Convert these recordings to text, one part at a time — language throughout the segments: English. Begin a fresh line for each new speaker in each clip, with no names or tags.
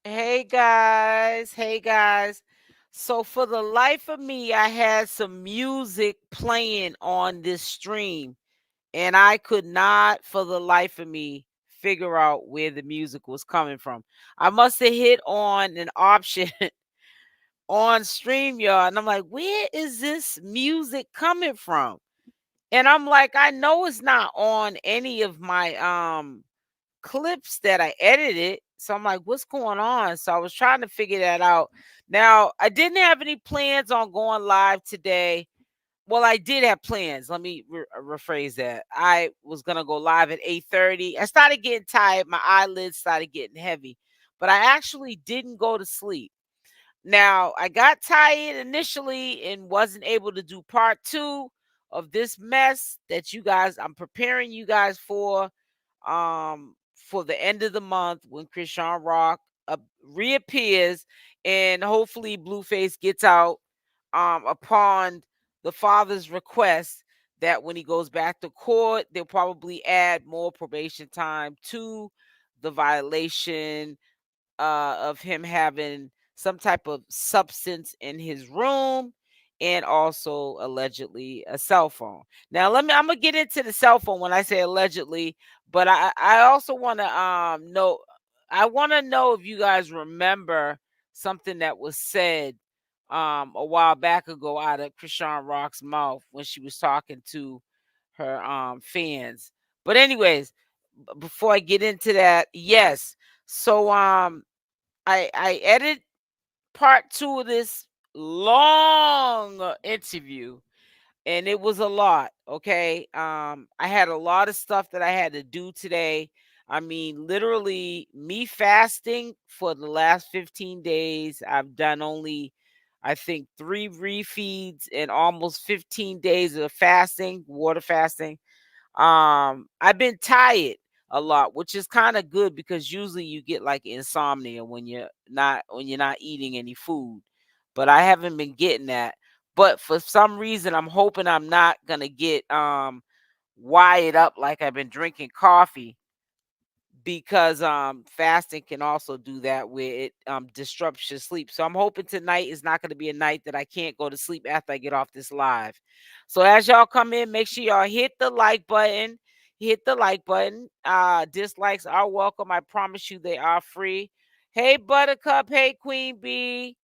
Hey guys, hey guys. So for the life of me, I had some music playing on this stream, and I could not for the life of me figure out where the music was coming from. I must have hit on an option on StreamYard, and I'm like, where is this music coming from? And I'm like, I know it's not on any of my clips that I edited. So I'm like, what's going on? So I was trying to figure that out. Now, I didn't have any plans on going live today. Well, I did have plans. Let me rephrase that. I was going to go live at 8:30. I started getting tired. My eyelids started getting heavy, but I actually didn't go to sleep. Now, I got tired initially and wasn't able to do part 2 of this mess that you guys I'm preparing you guys for the end of the month when Chrisean Rock reappears and hopefully Blueface gets out upon the father's request that when he goes back to court, they'll probably add more probation time to the violation of him having some type of substance in his room and also allegedly a cell phone. Now I'm gonna get into the cell phone when I say allegedly, but I also want to know I want to know if you guys remember something that was said a while back ago out of Chrisean Rock's mouth when she was talking to her fans. But anyways, before I get into that, yes. So I edited part 2 of this long interview, and it was a lot. Okay. I had a lot of stuff that I had to do today. I mean, literally me fasting for the last 15 days. I've done only, I think, 3 refeeds and almost 15 days of fasting, water fasting. I've been tired a lot, which is kind of good because usually you get like insomnia when you're not eating any food. But I haven't been getting that. But for some reason I'm hoping I'm not gonna get wired up like I've been drinking coffee, because fasting can also do that where it disrupts your sleep. So I'm hoping tonight is not going to be a night that I can't go to sleep after I get off this live. So as y'all come in, make sure y'all hit the like button. Hit the like button. Dislikes are welcome. I promise you they are free. Hey Buttercup, hey Queen Bee,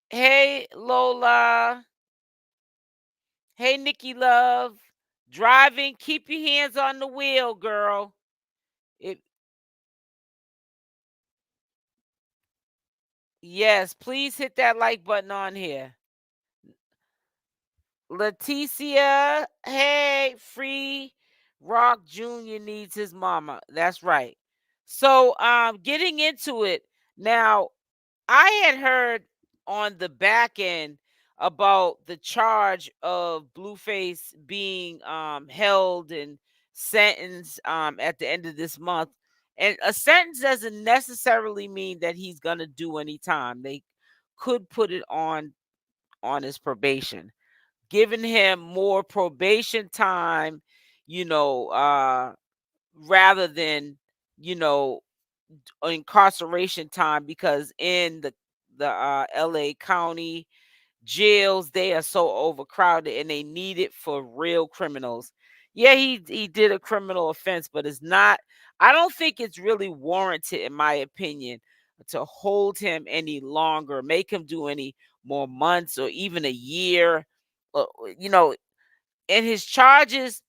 hey Lola, hey Nikki Love. Driving, keep your hands on the wheel, girl. It Yes, please hit that like button on here. Leticia, hey, Free Rock Jr. needs his mama. That's right. So, getting into it now, I had heard on the back end about the charge of Blueface being held and sentenced at the end of this month. And a sentence doesn't necessarily mean that he's gonna do any time. They could put it on his probation, giving him more probation time, you know, rather than, you know, incarceration time, because in the LA County jails, they are so overcrowded and they need it for real criminals. Yeah, he did a criminal offense, but it's not, I don't think it's really warranted, in my opinion, to hold him any longer, make him do any more months or even a year. uh, you know, and his charges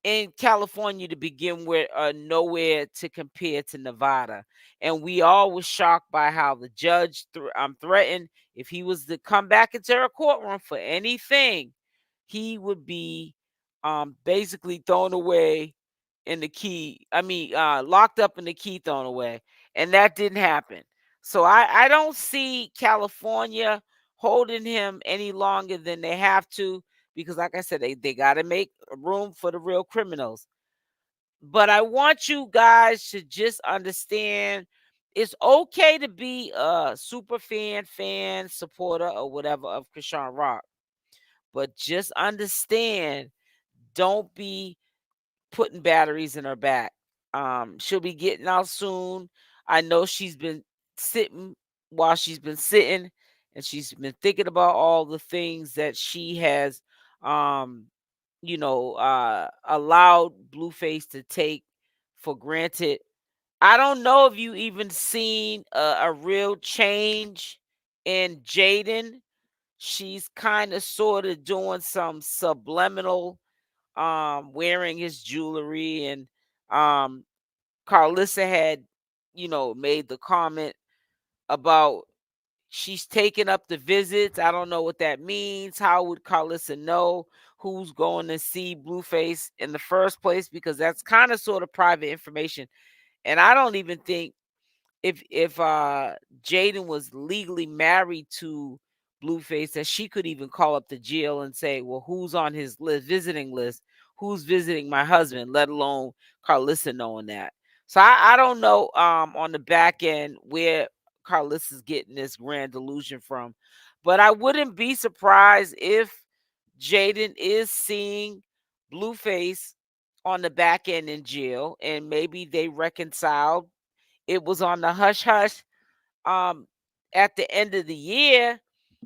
in California to begin with are nowhere to compare to Nevada. And we all was shocked by how the judge threatened if he was to come back into her courtroom for anything, he would be basically thrown away in the key. I mean, locked up in the key thrown away. And that didn't happen. So I don't see California holding him any longer than they have to, because like I said, they got to make room for the real criminals. But I want you guys to just understand, it's okay to be a super fan, supporter, or whatever of Chrisean Rock. But just understand, don't be putting batteries in her back. She'll be getting out soon. I know she's been sitting while she's been sitting, and she's been thinking about all the things that she has um allowed Blueface to take for granted. I don't know if you even seen a real change in Jaidyn. She's kind of sort of doing some subliminal wearing his jewelry, and um Carlissa had made the comment about she's taking up the visits. I don't know what that means. How would Carlissa know who's going to see Blueface in the first place? Because that's kind of sort of private information. And I don't even think if Jaidyn was legally married to Blueface, that she could even call up the jail and say, well, who's on his visiting list? Who's visiting my husband, let alone Carlissa knowing that. So I don't know on the back end where Carlissa's getting this grand delusion from. But I wouldn't be surprised if Jaidyn is seeing Blueface on the back end in jail, and maybe they reconciled. It was on the hush hush um at the end of the year,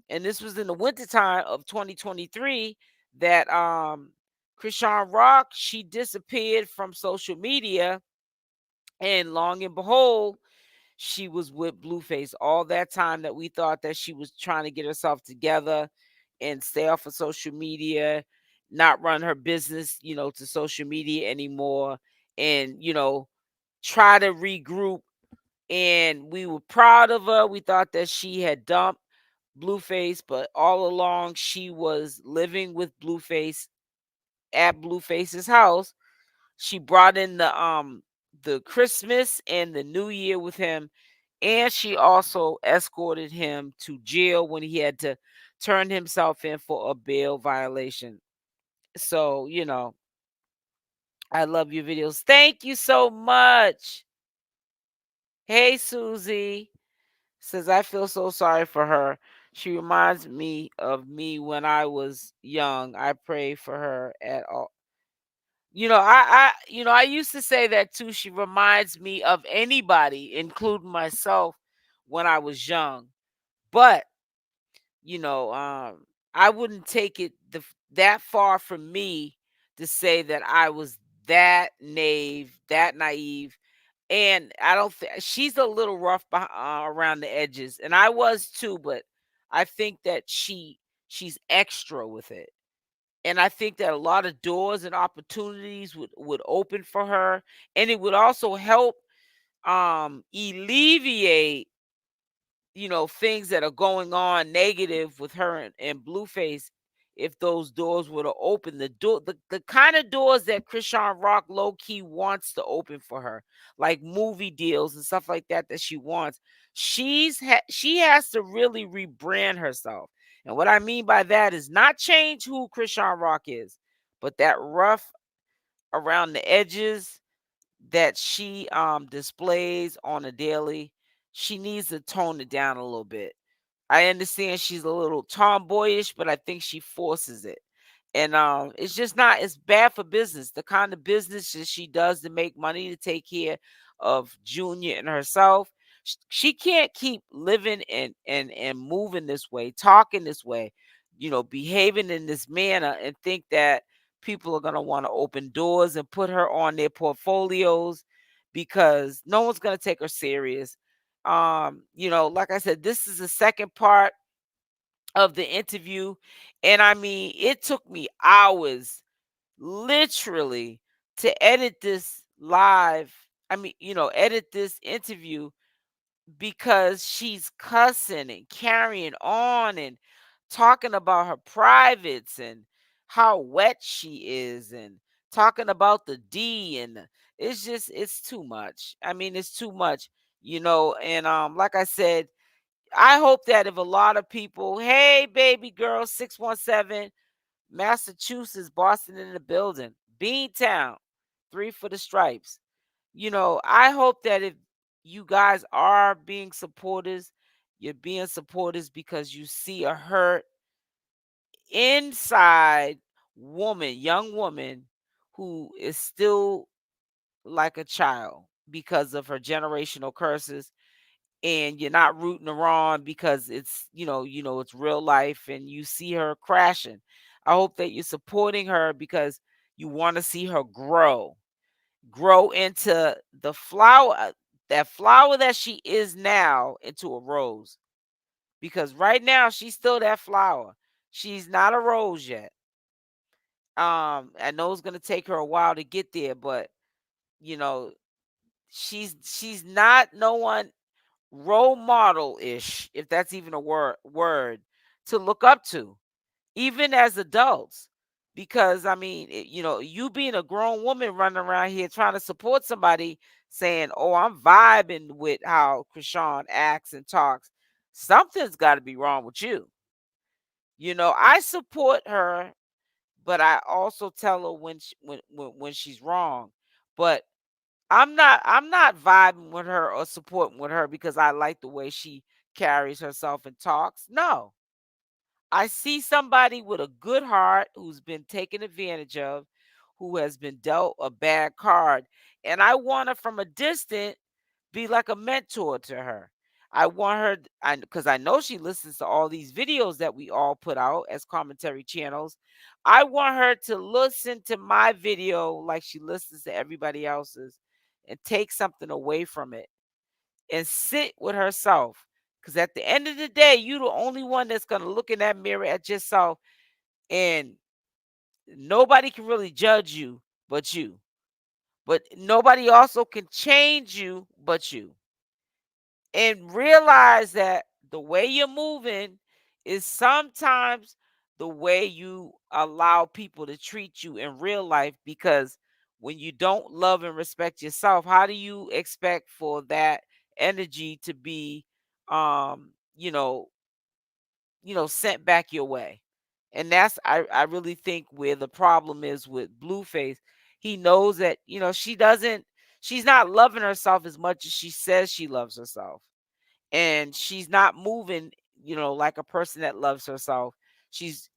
and this was in the wintertime of 2023, that Chrisean Rock, she disappeared from social media, and long and behold, she was with Blueface all that time that we thought that she was trying to get herself together and stay off of social media, not run her business, to social media anymore, and try to regroup. And we were proud of her. We thought that she had dumped Blueface, but all along she was living with Blueface at Blueface's house. She brought in the Christmas and the New Year with him, and she also escorted him to jail when he had to turn himself in for a bail violation. So, I love your videos. Thank you so much. Hey, Susie. Says, I feel so sorry for her. She reminds me of me when I was young. I pray for her at all. I used to say that too. She reminds me of anybody, including myself, when I was young. But, I wouldn't take it that far from me to say that I was that naive, and I don't think she's a little rough around the edges, and I was too. But I think that she's extra with it, and I think that a lot of doors and opportunities would open for her, and it would also help alleviate things that are going on negative with her and Blueface. If those doors were to open, the kind of doors that Chrisean Rock low key wants to open for her, like movie deals and stuff like that she wants, she has to really rebrand herself. And what I mean by that is not change who Chrisean Rock is, but that rough around the edges that she displays on a daily, she needs to tone it down a little bit. I understand she's a little tomboyish, but I think she forces it. And it's just not, it's bad for business. The kind of business that she does to make money to take care of Junior and herself. She can't keep living and moving this way, talking this way, behaving in this manner, and think that people are going to want to open doors and put her on their portfolios, because no one's going to take her serious. Like I said, this is the second part of the interview, and I mean, it took me hours, literally, to edit this live. I mean, edit this interview, because she's cussing and carrying on and talking about her privates and how wet she is, and talking about the D, and it's just, it's too much. I mean, it's too much, and like I said, I hope that if a lot of people, hey baby girl 617, Massachusetts, Boston in the building, Beantown, 3 for the stripes. I hope that if you guys are being supporters, you're being supporters because you see a hurt inside woman, young woman, who is still like a child because of her generational curses. and you're not rooting her on because it's it's real life and you see her crashing. I hope that you're supporting her because you want to see her grow into the flower, that flower that she is now, into a rose. Because right now she's still that flower. She's not a rose yet. I know it's gonna take her a while to get there, but you know, she's not no one role model ish, if that's even a word to look up to, even as adults. Because I mean, you being a grown woman running around here trying to support somebody saying, "Oh, I'm vibing with how Chrisean acts and talks," something's got to be wrong with you. I support her, but I also tell her when she's wrong. But I'm not vibing with her or supporting with her because I like the way she carries herself and talks. No. I see somebody with a good heart who's been taken advantage of, who has been dealt a bad card, and I want her from a distance be like a mentor to her. I want her, because I know she listens to all these videos that we all put out as commentary channels. I want her to listen to my video like she listens to everybody else's and take something away from it and sit with herself. Because at the end of the day, you the only one that's gonna look in that mirror at yourself, and nobody can really judge you but you. But nobody also can change you but you. And realize that the way you're moving is sometimes the way you allow people to treat you in real life, because when you don't love and respect yourself, how do you expect for that energy to be um you know sent back your way? And that's, I really think, where the problem is with Blueface. He knows that she's not loving herself as much as she says she loves herself, and she's not moving like a person that loves herself. She's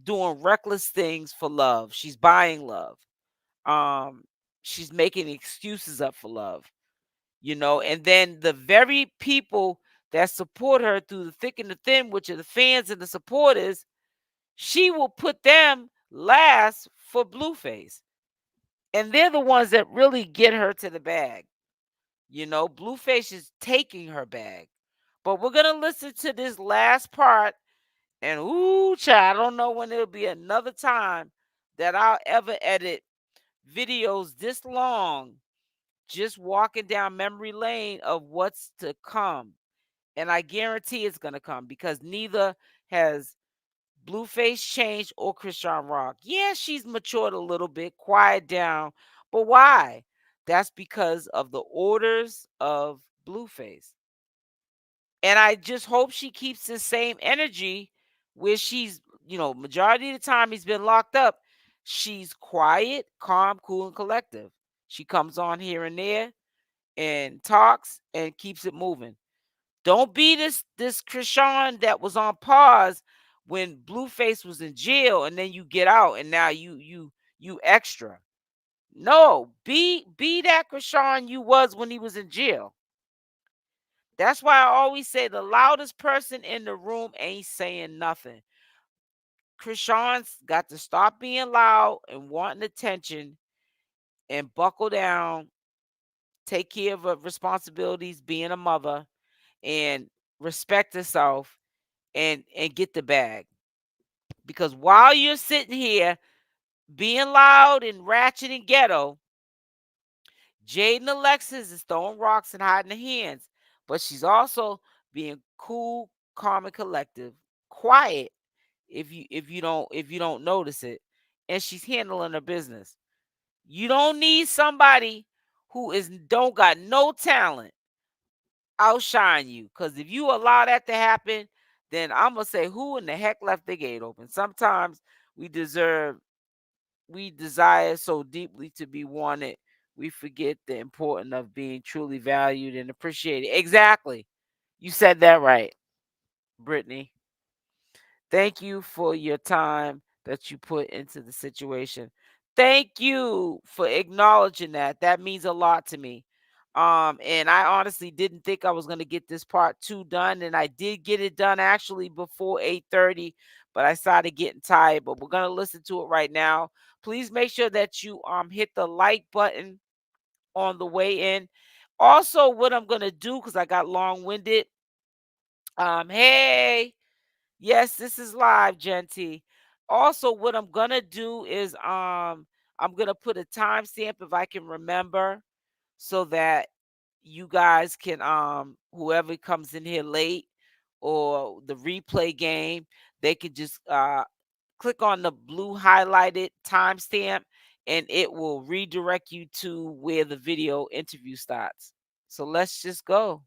doing reckless things for love. She's buying love. um she's making excuses up for love. And then the very people that support her through the thick and the thin, which are the fans and the supporters, she will put them last for Blueface, and they're the ones that really get her to the bag. Blueface is taking her bag. But we're gonna listen to this last part, and ooh, child, I don't know when it'll be another time that I'll ever edit videos this long, just walking down memory lane of what's to come. And I guarantee it's gonna come, because neither has Blueface changed or Chrisean Rock. Yeah, she's matured a little bit, quiet down. But why? That's because of the orders of Blueface. And I just hope she keeps the same energy where she's, majority of the time he's been locked up. She's quiet, calm, cool, and collective. She comes on here and there and talks and keeps it moving. Don't be this Chrisean that was on pause when Blueface was in jail, and then you get out and now you extra. No, be that Chrisean you was when he was in jail. That's why I always say the loudest person in the room ain't saying nothing. Chrisean's got to stop being loud and wanting attention and buckle down, take care of her responsibilities, being a mother, and respect herself, and get the bag. Because while you're sitting here being loud and ratchet and ghetto, Jaidyn Alexis is throwing rocks and hiding her hands, but she's also being cool, calm, and collective, quiet, if you don't notice it, and she's handling her business. You don't need somebody who is don't got no talent outshine you, because if you allow that to happen, then I'm gonna say, who in the heck left the gate open? Sometimes we deserve we desire so deeply to be wanted, we forget the importance of being truly valued and appreciated. Exactly. You said that right, Brittany. Thank you for your time that you put into the situation. Thank you for acknowledging that. That means a lot to me. And I honestly didn't think I was going to get this part 2 done, and I did get it done actually before 8:30, but I started getting tired. But we're going to listen to it right now. Please make sure that you hit the like button on the way in. Also, what I'm going to do, cuz I got long-winded, hey, yes, this is live, Genty. Also, what I'm going to do is I'm going to put a timestamp if I can remember, so that you guys can whoever comes in here late or the replay game, they could just click on the blue highlighted timestamp and it will redirect you to where the video interview starts. So let's just go.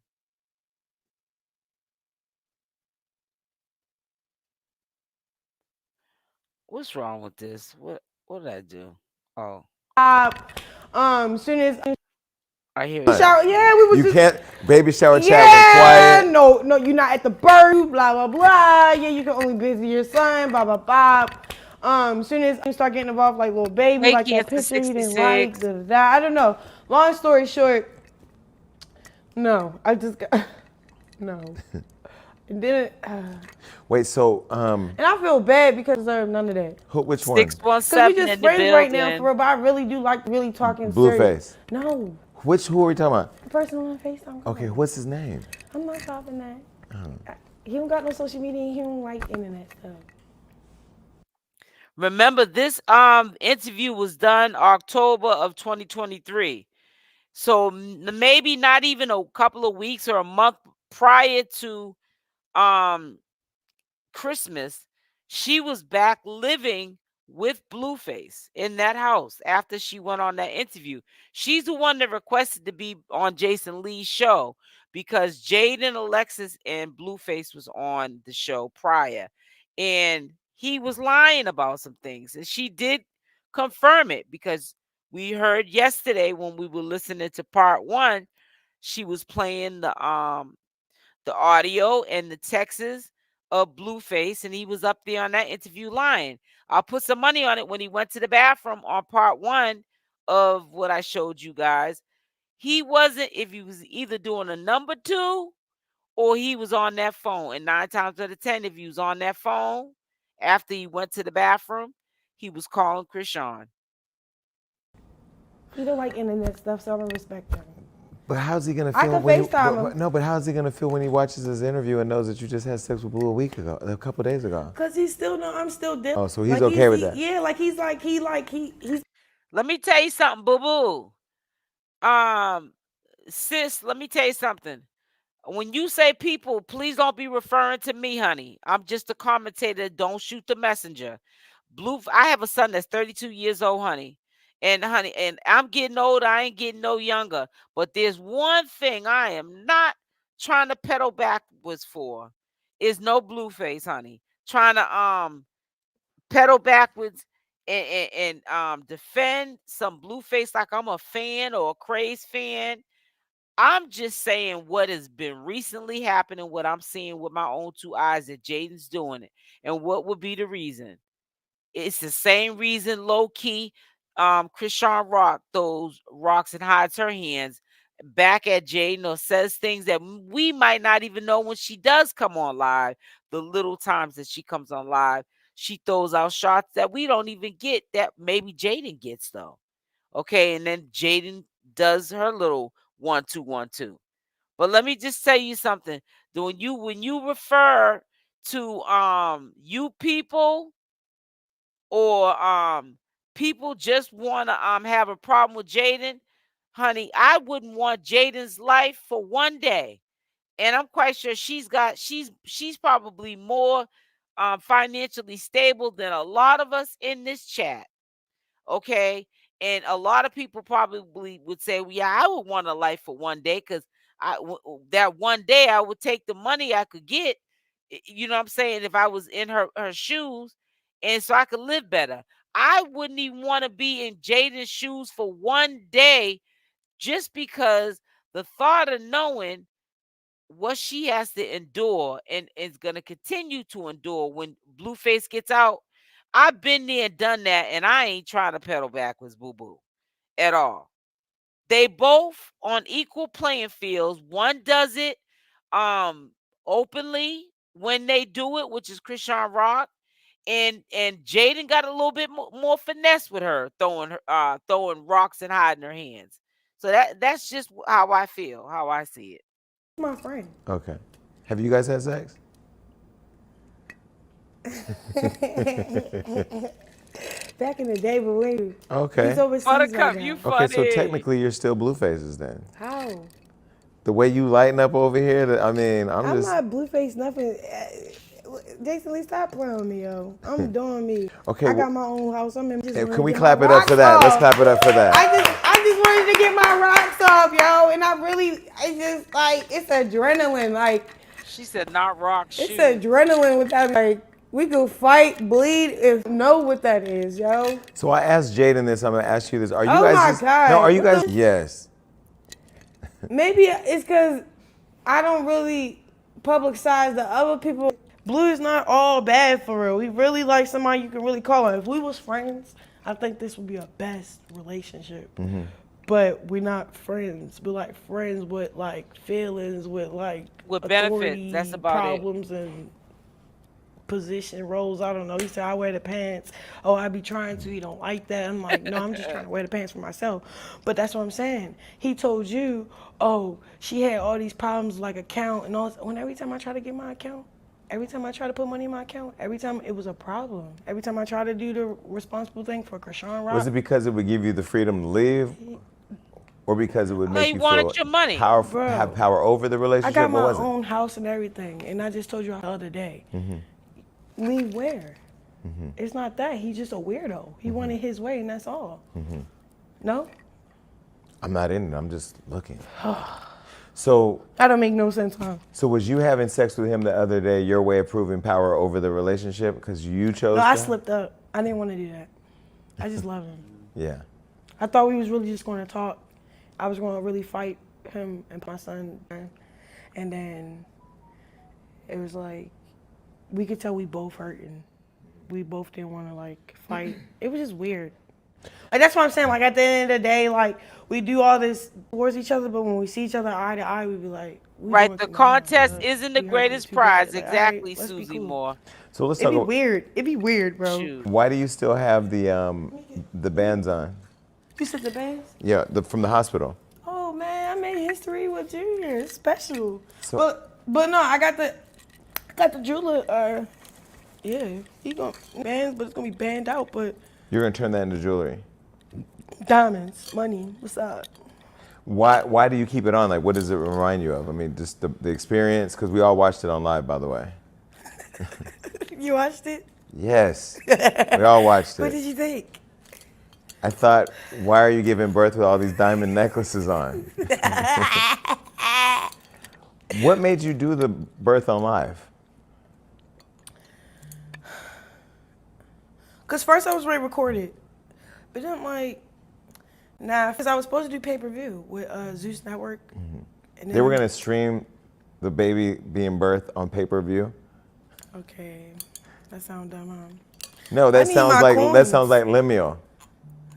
What's wrong with this? What did I do? Oh,
Soon as
I hear
shower,
something.
yeah, we was
You
just
can't baby shower chat was
yeah,
quiet.
no, you're not at the birth, blah blah blah. Yeah, you can only visit your son, blah blah blah. Soon as you start getting involved, like little baby,
Hey,
like that
Cancer
picture he didn't like,
66.
da da da. I don't know. Long story short, no, I just got no. And then,
Wait, so
and I feel bad because I deserve none of that.
which one?
Cause we
617
just
in the
friends right now, for
building.
real. But I really do like really talking serious.
Blueface.
No,
Who are we talking about?
the person on FaceTime.
Okay, what's his name?
I'm not stopping that. He don't got no social media. And he don't like internet stuff.
Remember, this interview was done October of 2023. So maybe not even a couple of weeks or a month prior to um Christmas, she was back living with Blueface in that house after she went on that interview. She's the one that requested to be on Jason Lee's show because Jaidyn, Alexis, and Blueface was on the show prior. And he was lying about some things. And she did confirm it because we heard yesterday when we were listening to part 1, she was playing the audio and the texts of Blueface, and he was up there on that interview lying. I'll put some money on it when he went to the bathroom on part 1 of what I showed you guys. He wasn't, if he was either doing a number 2 or he was on that phone. And 9 times out of 10, if he was on that phone after he went to the bathroom, he was calling Chrisean.
He don't like internet stuff, so I'm gonna respect him.
But how's he gonna
I
feel
could
when
FaceTime him.
no, but how's he gonna feel when he watches this interview and knows that you just had sex with Blue a couple days ago?
Cause he's still no, I'm still different.
Oh, so he's okay with that.
Yeah, like he's.
Let me tell you something, boo boo. Sis, let me tell you something. When you say people, please don't be referring to me, honey. I'm just a commentator. Don't shoot the messenger. I have a son that's 32 years old, honey. And honey, and I'm getting older. I ain't getting no younger. But there's one thing I am not trying to pedal backwards for is no Blueface, honey. Trying to pedal backwards and defend some Blueface like I'm a fan or a craze fan. I'm just saying what has been recently happening, what I'm seeing with my own 2 eyes that Jaidyn's doing it. And what would be the reason? It's the same reason low key Chrisean Rock those rocks and hides her hands back at Jaidyn or says things that we might not even know when she does come on live. The little times that she comes on live, she throws out shots that we don't even get that maybe Jaidyn gets though. Okay, and then Jaidyn does her little 1 2 1 2. But let me just tell you something. When you refer to you people or people just want to have a problem with Jaidyn, honey, I wouldn't want Jaidyn's life for one day. And I'm quite sure she's probably more financially stable than a lot of us in this chat. Okay. And a lot of people probably would say, well, yeah, I would want a life for one day because that one day I would take the money I could get, you know what I'm saying, if I was in her shoes, and so I could live better. I wouldn't even want to be in Jaidyn's shoes for one day just because the thought of knowing what she has to endure and is going to continue to endure when Blueface gets out. I've been there and done that, and I ain't trying to pedal backwards, boo boo, at all. They both on equal playing fields. One does it openly when they do it, which is Chrisean Rock, and Jaidyn got a little bit more finesse with her, throwing rocks and hiding her hands. So that's just how I feel, how I see it.
My friend.
Okay. Have you guys had sex?
Back in the day, but wait.
Okay.
He's overseas
Buttercup,
right
you
now.
funny.
Okay, so technically you're still Bluefaces then.
How?
The way you lighten up over here, I'm
I'm
just.
not Blueface nothing. Jason Lee, stop playing with me, yo. I'm doing me.
Okay,
I got my own house. I'm in.
Can we clap it up for that? Let's clap it up for that.
I just wanted to get my rocks off, yo, and I just like it's adrenaline, like
She said not rock shoes.
it's adrenaline with that. Like we could fight, bleed, if know what that is, yo.
So I asked Jaidyn this. I'm gonna ask you this. Are you
Oh
guys?
my God.
No, are you
What
guys?
the-
Yes.
Maybe it's because I don't really publicize the other people. Blue is not all bad for real. We really like somebody you can really call on. If we was friends, I think this would be a best relationship.
Mm-hmm.
But we're not friends. We're like friends with like feelings, with like
With benefits.
authority
That's about
problems and position roles. I don't know. He said I wear the pants. Oh, I be trying to. He don't like that. I'm like, no, I'm just trying to wear the pants for myself. But that's what I'm saying. He told you, oh, she had all these problems like account and all. When every time I try to get my account, every time I try to put money in my account, every time it was a problem. Every time I try to do the responsible thing for Chrisean Rock.
Was it because it would give you the freedom to leave, or because it would make
he
you
wanted
feel
your money.
powerful,
Bro,
have power over the
I
relationship?
got my
What was
own house and everything, and I just told you the other day. Leave where? It's not that. He's just a weirdo. He wanted his way, and that's all. No?
I'm not in it. I'm just looking. So,
That don't make no sense, huh?
so was you having sex with him the other day your way of proving power over the relationship because you chose?
No, I
that?
slipped up. I didn't want to do that. I just love him.
Yeah.
I thought we was really just going to talk. I was going to really fight him and my son. And then it was like, we could tell we both hurting. We both didn't want to like fight. It was just weird. Like that's what I'm saying. Like at the end of the day, like we do all this towards each other, but when we see each other eye to eye, we be like, we
Right,
doing
the
too much.
contest
Like,
isn't the
we hurting
greatest
too bad.
prize.
Like,
Exactly,
alright, let's be
Susie
cool.
Moore.
So let's
It'd
talk
be
about
weird. It'd be weird, bro.
Shoot.
why do you still have the bands on?
You said the bands?
Yeah, from the hospital.
Oh man, I made history with Junior. It's special.
So-
but no, I got the jeweler. Yeah, he gonna bands, but it's gonna be banned out. But
You're gonna turn that into jewelry.
diamonds, money. What's up?
Why do you keep it on? Like, what does it remind you of? I mean, just the experience, because we all watched it on live, by the way.
You watched it?
Yes, we all watched
What did
it.
you think?
I thought, why are you giving birth with all these diamond necklaces on? What made you do the birth on live?
Cause first I was ready to record it, but then I'm like, nah, cause I was supposed to do pay-per-view with Zeus Network. And
They were gonna stream the baby being birthed on pay-per-view.
Okay, that sounds dumb, huh?
No,
I
that
need
sounds
my
like
coins.
Lemuel.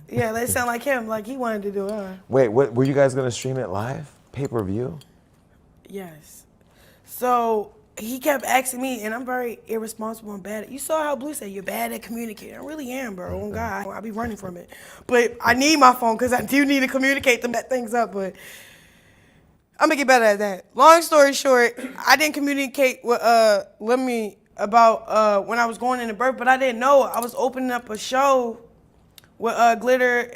Yeah, they sound like him, like he wanted to do it.
Wait, what were you guys gonna stream it live? Pay-per-view?
Yes. So he kept asking me, and I'm very irresponsible and bad. You saw how Blue said you're bad at communicating. I really am, bro. Oh God, I be running from it. But I need my phone because I do need to communicate them that things up. But I'm gonna get better at that. Long story short, I didn't communicate with Lemmy about when I was going into birth, but I didn't know I was opening up a show with Glitter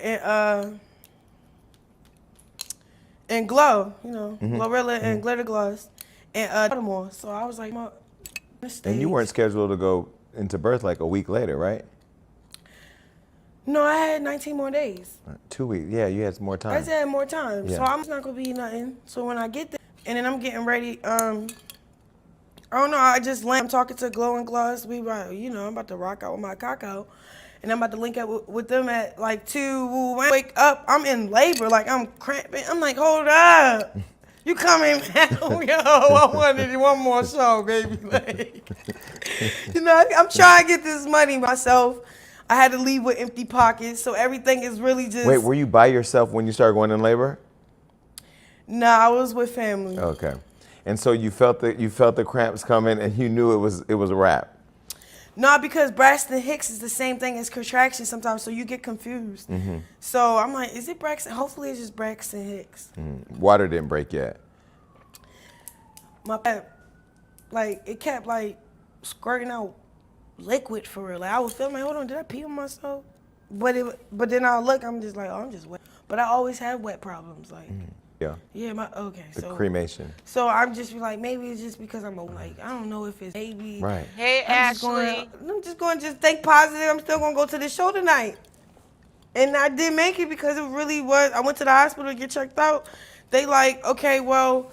and Glow, you know, Glorilla and Glitter Gloss, and Baltimore. So I was like,
And you weren't scheduled to go into birth like a week later, right?
No, I had 19 more days.
2 weeks. Yeah, you had more
I
time.
just had more time,
Yeah.
so I'm just not gonna be nothing. So when I get there, and then I'm getting ready, I don't know, I just I'm talking to Glow and Gloss. We right, you know, I'm about to rock out with my cock out. And I'm about to link up with them at like 2. When I wake up, I'm in labor, like I'm cramping. I'm like, hold up. You coming now? Yo, I wanted one more show, baby. Like, you know, I'm trying to get this money myself. I had to leave with empty pockets, so everything is really just.
Wait, were you by yourself when you started going in labor?
No, I was with family.
Okay. And so you felt the cramps coming, and you knew it was a wrap.
No, because Braxton Hicks is the same thing as contraction sometimes, so you get confused. So I'm like, is it Braxton? Hopefully it's just Braxton Hicks.
Water didn't break yet.
My like it kept like squirting out liquid for real. Like I was feeling like, hold on, did I pee on myself? But then I look, I'm just like, oh, I'm just wet. But I always have wet problems, like.
Yeah.
Yeah, okay.
The
so
cremation.
So I'm just like, maybe it's just because I'm like, I don't know if it's maybe.
Right.
Hey, Ashley.
I'm just going to think positive. I'm still going to go to the show tonight. And I didn't make it because it really was. I went to the hospital to get checked out. They like, okay, well,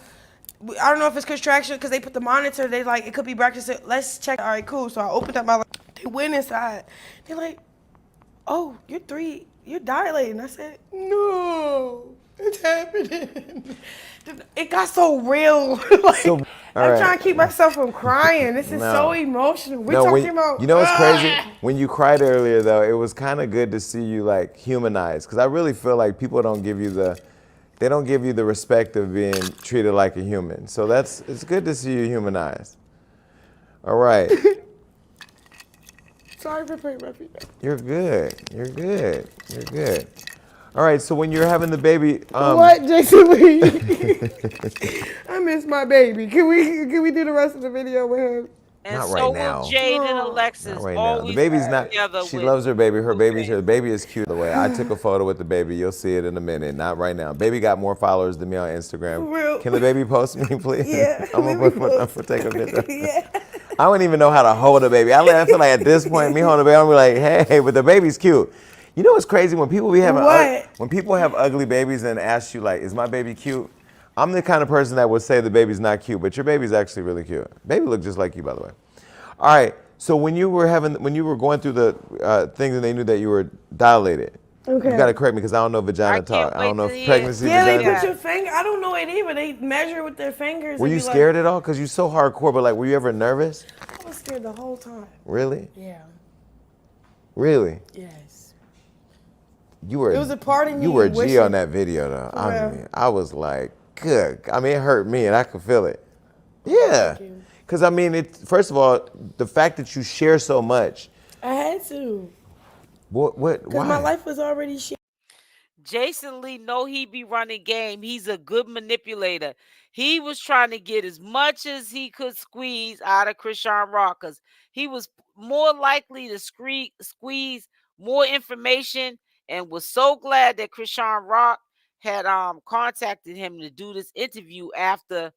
I don't know if it's contraction because they put the monitor. They like, it could be Braxton. Let's check. All right, cool. So I opened up my. They went inside. They're like, oh, you're dilating. I said, no, it's happening. It got so real. Like, I'm trying to keep myself from crying. This is so emotional. We're talking about.
You know what's crazy? When you cried earlier, though, it was kind of good to see you like humanized. Because I really feel like people don't give you the respect of being treated like a human. So it's good to see you humanized. All right.
Sorry for putting my feet down.
You're good. You're good. You're good. All right, so when you're having the baby,
what, Jason Lee? I miss my baby. Can we do the rest of the video with him?
And
not
so
right
will
now.
Jaidyn Alexis.
Not right now. The baby's not. She
with
loves her baby. Her baby's here. The
Blueface.
baby is cute. By the way, I took a photo with the baby. You'll see it in a minute. Not right now. Baby got more followers than me on Instagram.
For real?
Can the baby post me, please?
Yeah.
I'm gonna take a picture.
Yeah.
I don't even know how to hold a baby. I feel like at this point, me holding a baby, I'm like, hey, but the baby's cute. You know what's crazy? When people when people have ugly babies and ask you like, is my baby cute? I'm the kind of person that would say the baby's not cute, but your baby's actually really cute. Baby look just like you, by the way. All right. So when you were going through the things and they knew that you were dilated,
okay.
You got to correct me because I don't know vagina talk. I don't know if pregnancy.
Yeah,
vagina
they put your finger. I don't know it either. They measure with their fingers.
Were you scared at all? Because you're so hardcore, but like, were you ever nervous?
I was scared the whole time.
Really?
Yeah.
Really?
Yes.
You were.
It was a part of me.
You were a G on that video, though. I was like, good. I mean, it hurt me, and I could feel it. Yeah. Because I mean, first of all, the fact that you share so much.
I had to.
What? Why?
Because my life was already shit.
Jason Lee know he be running game. He's a good manipulator. He was trying to get as much as he could squeeze out of Chrisean Rock because he was more likely to squeeze more information, and was so glad that Chrisean Rock had contacted him to do this interview after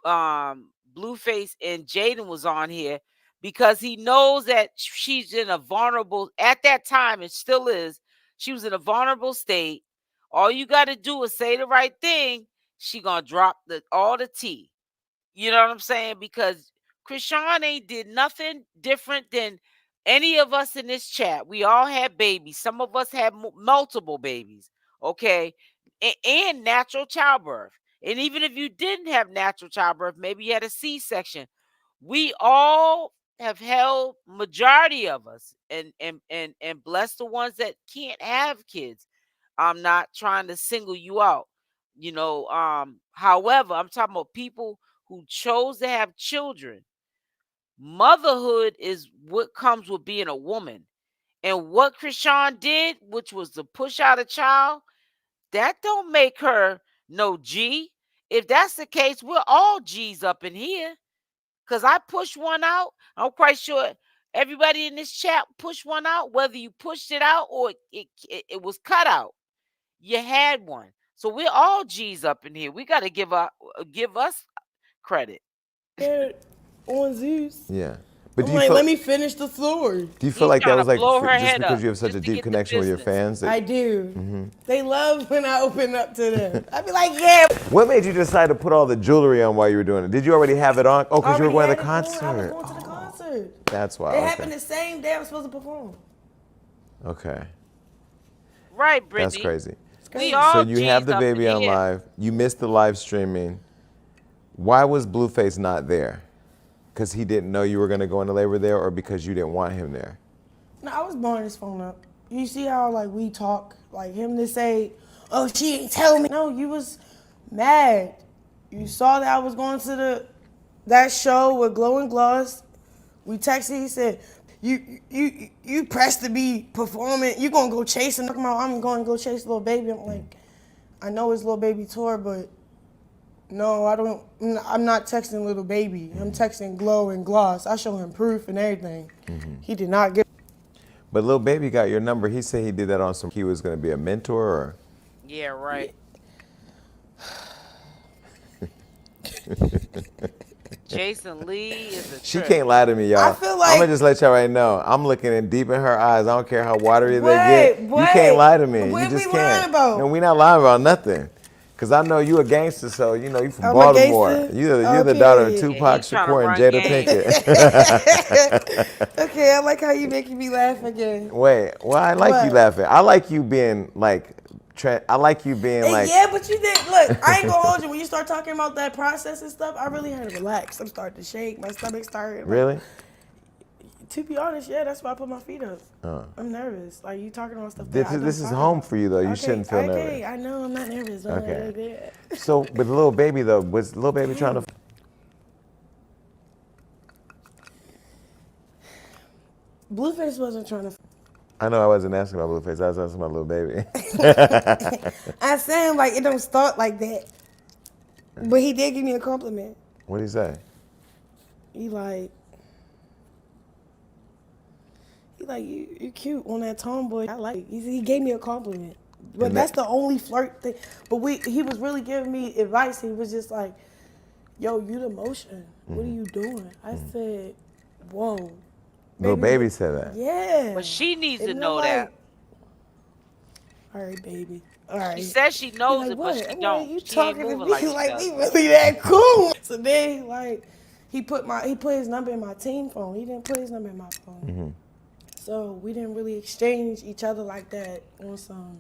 Blueface and Jaidyn was on here, because he knows that she's in a vulnerable, at that time, it still is, she was in a vulnerable state. All you got to do is say the right thing. She gonna drop all the tea. You know what I'm saying? Because Chrisean ain't did nothing different than any of us in this chat. We all had babies. Some of us had multiple babies. Okay, and natural childbirth. And even if you didn't have natural childbirth, maybe you had a C-section. We all have held, majority of us, and bless the ones that can't have kids. I'm not trying to single you out, however, I'm talking about people who chose to have children. Motherhood is what comes with being a woman. And what Chrisean did, which was to push out a child, that don't make her no G. If that's the case, we're all G's up in here. Because I pushed one out. I'm quite sure everybody in this chat pushed one out, whether you pushed it out or it was cut out. You had one. So we're all G's up in here. We got to give us credit.
On Zeus.
Yeah. But
I'm like, let me finish the story.
Do you feel like that was like just because you have such
just
a
to
deep
get the
connection with your
business.
fans?
I do. They love when I open up to them. I'd be like, yeah.
What made you decide to put all the jewelry on while you were doing it? Did you already have it on? Oh, because you were going to the concert.
I was going to the concert.
That's why.
It happened the same day I was supposed to perform.
Okay.
Right, Brittany.
That's crazy.
We all
So you
G's
have the
up
baby
in
on
here.
live. You missed the live streaming. Why was Blueface not there? Because he didn't know you were going to go into labor there, or because you didn't want him there?
No, I was blowing his phone up. You see how like we talk, like him to say, "Oh, she ain't telling me." No, you was Mad. You saw that I was going to that show with Glowing Gloss. We texted. He said, "You pressed to be performing. You gonna go chasing? I'm going to go chase Lil Baby." I'm like, I know it's Lil Baby tour, but no, I don't. I'm not texting Little Baby. I'm texting Glow and Gloss. I show him proof and everything. He did not get.
But Lil Baby got your number. He said he did that on some. He was going to be a mentor, or.
Yeah, right. Jason Lee is a
She
trip.
can't lie to me, y'all.
I feel like
I'm gonna just let y'all right know. I'm looking in deep in her eyes. I don't care how watery
What?
they get.
What?
You can't lie to me.
What
you just
we
can't.
lying about?
No, we not lying about nothing. Cause I know you a gangster, so you know you from
I'm a
Baltimore.
gangster?
You're the daughter of
Okay.
Tupac
He tryna
Shakur and
run
Jada
game.
Pinkett.
Okay, I like how you making me laugh again.
Wait, well I like you
What?
laughing. I like you being like. I like you being
And
like.
yeah, but you did. Look, I ain't gonna hold you. When you start talking about that process and stuff, I really had to relax. I'm starting to shake. My stomach started.
Really?
To be honest, yeah, that's why I put my feet up. I'm nervous. Like you talking about stuff.
This is home for you though. You shouldn't feel nervous.
Okay, I know I'm not nervous.
Okay. So with Lil Baby though, was Lil Baby trying to?
Blueface wasn't trying to.
I know I wasn't asking about Blueface. I was asking about Lil Baby.
I said like it don't start like that. But he did give me a compliment.
What did he say?
He like you cute on that tomboy. I like it. He gave me a compliment. But
And
that's the only flirt thing. But he was really giving me advice. He was just like, yo, you the motion. What are you doing? I said, whoa.
Lil Baby said that.
Yeah.
But she needs to
And
know
I'm
that.
like, all right, baby. All right.
She says she knows
Like,
it,
what?
but she
I'm
don't.
like, you
She ain't
talking to
moving
me
like she
like
does.
we really that cool. So then he put his number in my team phone. He didn't put his number in my phone. So we didn't really exchange each other like that on some.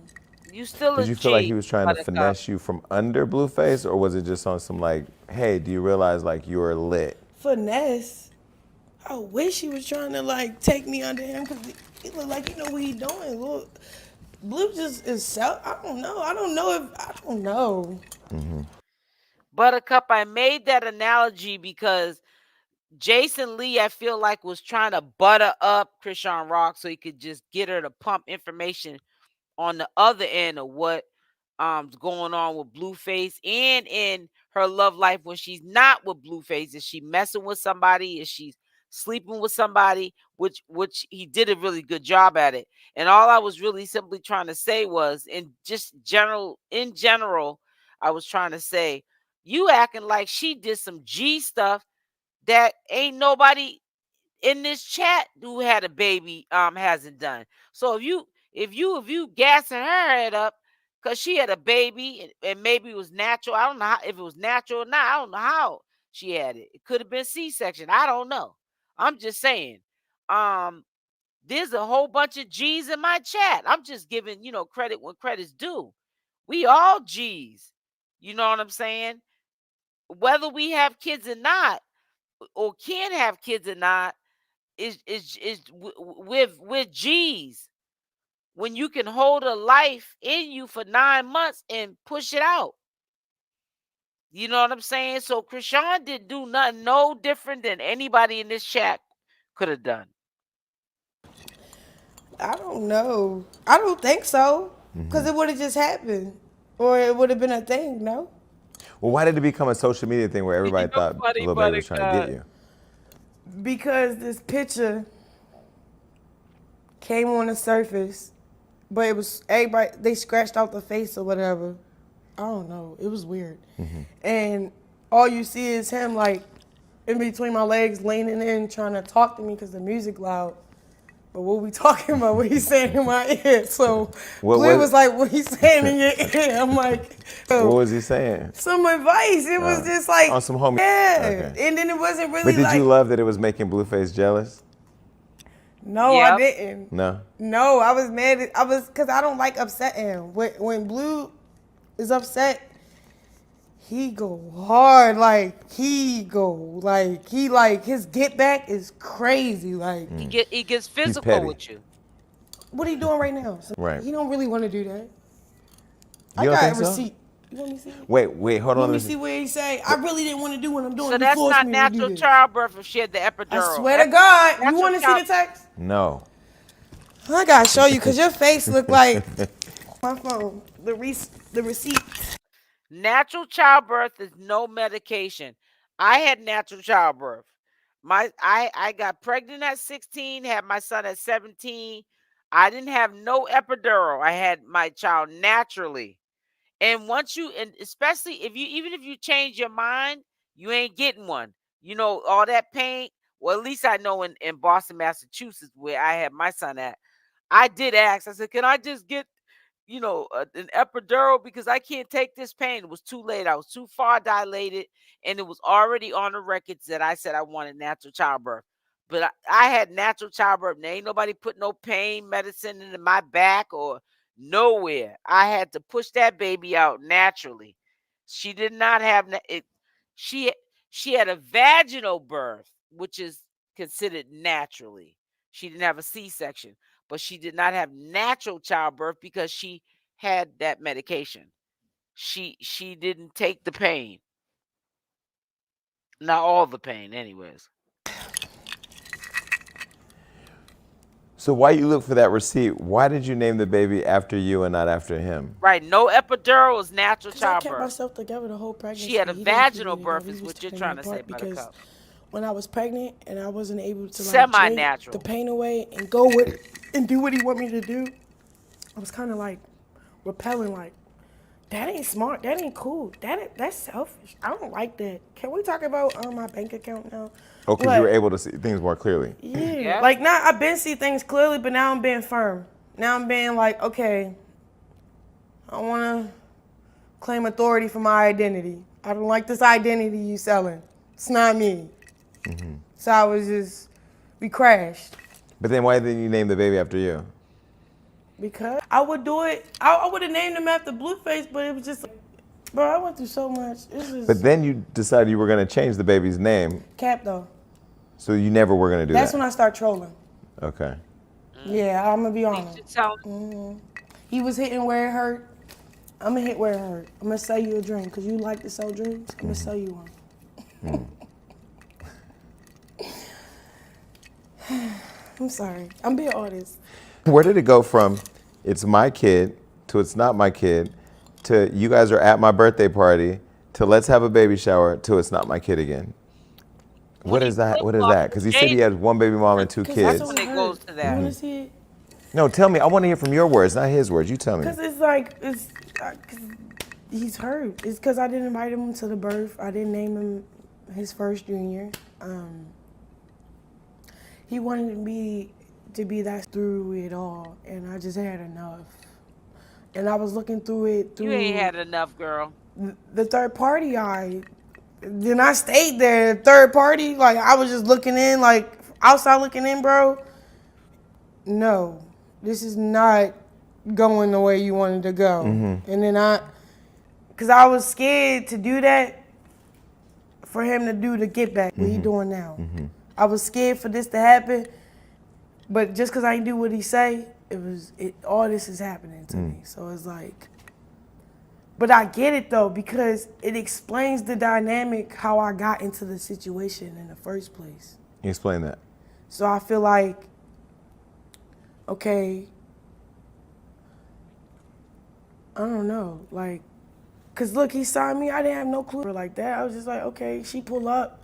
You still a
Did you feel like
G,
he was trying to
Buttercup.
finesse you from under Blueface, or was it just on some like, hey, do you realize like you are lit?
Finesse. I wish he was trying to like take me under him because he look like he know what he doing. Look, Blue just is self. I don't know. I don't know.
Buttercup, I made that analogy because Jason Lee, I feel like, was trying to butter up Chrisean Rock so he could just get her to pump information on the other end of what going on with Blueface and in her love life when she's not with Blueface. Is she messing with somebody? Is she sleeping with somebody? Which he did a really good job at it. And all I was really simply trying to say was in general, I was trying to say, you acting like she did some G stuff that ain't nobody in this chat who had a baby hasn't done. So if you gassing her head up because she had a baby and maybe it was natural. I don't know if it was natural or not. I don't know how she had it. It could have been C-section. I don't know. I'm just saying. Um, there's a whole bunch of G's in my chat. I'm just giving, credit when credit's due. We all G's. You know what I'm saying? Whether we have kids or not, or can have kids or not, with G's. When you can hold a life in you for 9 months and push it out. You know what I'm saying? So Chrisean didn't do nothing no different than anybody in this chat could have done.
I don't know. I don't think so. Because it would have just happened. Or it would have been a thing, no?
Well, why did it become a social media thing where everybody thought
funny,
Lil Baby was trying to get you?
Because this picture came on the surface, but it was everybody, they scratched out the face or whatever. I don't know. It was weird. And all you see is him like in between my legs leaning in trying to talk to me because the music loud. But what we talking about? What he's saying in my ear? So Blue was like, "What he's saying in your ear?" I'm like,
what was he saying?
Some advice. It was just like
on some homie.
Yeah,
Okay.
and then it wasn't really.
But did you love that it was making Blueface jealous?
No, I didn't.
No.
No, I was mad. Because I don't like upsetting. When Blue is upset, he go hard. His get back is crazy. Like
he gets physical with you.
What are you doing right now? So
Right.
He don't really want to do that.
You don't think so?
receipt. You want me to see it?
Wait, hold on.
Let me see what he say. I really didn't want to do what I'm doing.
So
You
that's
forced
not
me to do
natural
this.
childbirth if she had the
I
epidural.
swear to God. You
Natural
want to see the text?
No.
I gotta show you because your face look like my phone. The receipt.
Natural childbirth is no medication. I had natural childbirth. I got pregnant at 16, had my son at 17. I didn't have no epidural. I had my child naturally. And once you, and especially if you, even if you change your mind, you ain't getting one. You know, all that pain. Well, at least I know in Boston, Massachusetts, where I had my son at, I did ask. I said, can I just get, an epidural because I can't take this pain. It was too late. I was too far dilated, and it was already on the records that I said I wanted natural childbirth. But I had natural childbirth. And ain't nobody put no pain medicine into my back or nowhere. I had to push that baby out naturally. She did not have it. She she had a vaginal birth, which is considered naturally. She didn't have a C-section, but she did not have natural childbirth because she had that medication. She didn't take the pain. Not all the pain, anyways.
So while you look for that receipt, why did you name the baby after you and not after him?
Right, no epidural is natural
Because I kept
childbirth.
myself together the whole pregnancy.
She had a
He didn't keep
vaginal
me
birth,
together.
is
He was
what you're
tearing
trying
me
to say,
apart because
Buttercup.
when I was pregnant and I wasn't able to drink
Semi-natural.
the pain away and go with and do what he want me to do, I was kind of like repelling, like, that ain't smart, that ain't cool, that's selfish. I don't like that. Can we talk about my bank account now?
Oh, because you were able to see things more clearly.
Yeah,
Yeah.
like now I've been see things clearly, but now I'm being firm. Now I'm being like, okay, I want to claim authority for my identity. I don't like this identity you selling. It's not me. Mm-hmm. So I was just, we crashed.
But then why didn't you name the baby after you?
Because I would do it. I would have named him after Blueface, but it was just, bro, I went through so much. It's just.
But then you decided you were going to change the baby's name.
Cap though.
So you never were going to do that?
That's when I start trolling.
Okay.
Yeah, I'm going to be honest.
Mm-hmm.
He was hitting where it hurt. I'm going to hit where it hurt. I'm going to sell you a dream because you like to sell dreams. I'm going to sell you one. I'm sorry. I'm being honest.
Where did it go from it's my kid to it's not my kid to you guys are at my birthday party to let's have a baby shower to it's not my kid again? What is that? What is that? Because he said he has one baby mom and two kids.
That's when it goes to that.
You want to see it?
No, tell me. I want to hear from your words, not his words. You tell me.
Because it's like, cause he's hurt. It's because I didn't invite him to the birth. I didn't name him his first junior. He wanted me to be that through it all, and I just had enough. And I was looking through it.
You ain't had enough, girl.
The third party, then I stayed there. Third party, like I was just looking in, like outside looking in, bro. No, this is not going the way you wanted to go. Mm-hmm. And then because I was scared to do that for him to do the get back, what he doing now. Mm-hmm. I was scared for this to happen, but just because I didn't do what he say, all this is happening to me. So it's like, but I get it though, because it explains the dynamic, how I got into the situation in the first place.
Explain that.
So I feel like, okay, I don't know, like, cause look, he signed me, I didn't have no clue like that. I was just like, okay, she pull up,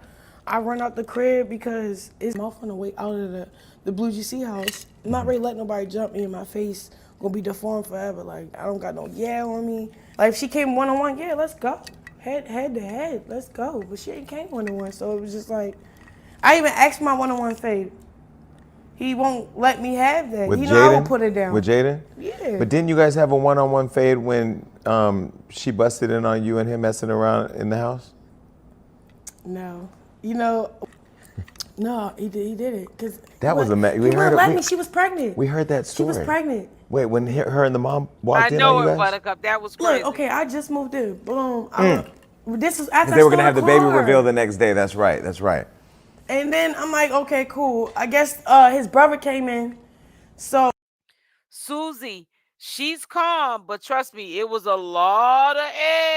I run out the crib because it's off on the way out of the Blue GC house. I'm not ready to let nobody jump me in my face, gonna be deformed forever. Like, I don't got no on me. Like, if she came one-on-one, yeah, let's go. Head to head, let's go. But she ain't came one-on-one, so it was just like, I even asked my one-on-one fade. He won't let me have that.
With
He
Jaidyn?
know I won't put it down.
With Jaidyn?
Yeah.
But didn't you guys have a one-on-one fade when she busted in on you and him messing around in the house?
No. No, he did it. Cause
that was amazing.
He wouldn't let me. She was pregnant.
We heard that story.
She was pregnant.
Wait, when her and the mom walked in
I know
on you
it,
guys?
Buttercup. That was crazy.
Look, okay, I just moved in. Boom. This is after
They were
going to
have the baby reveal the next day. That's right. That's right.
And then I'm like, okay, cool. I guess his brother came in. So
Susie, She's calm, but trust me, it was a lot of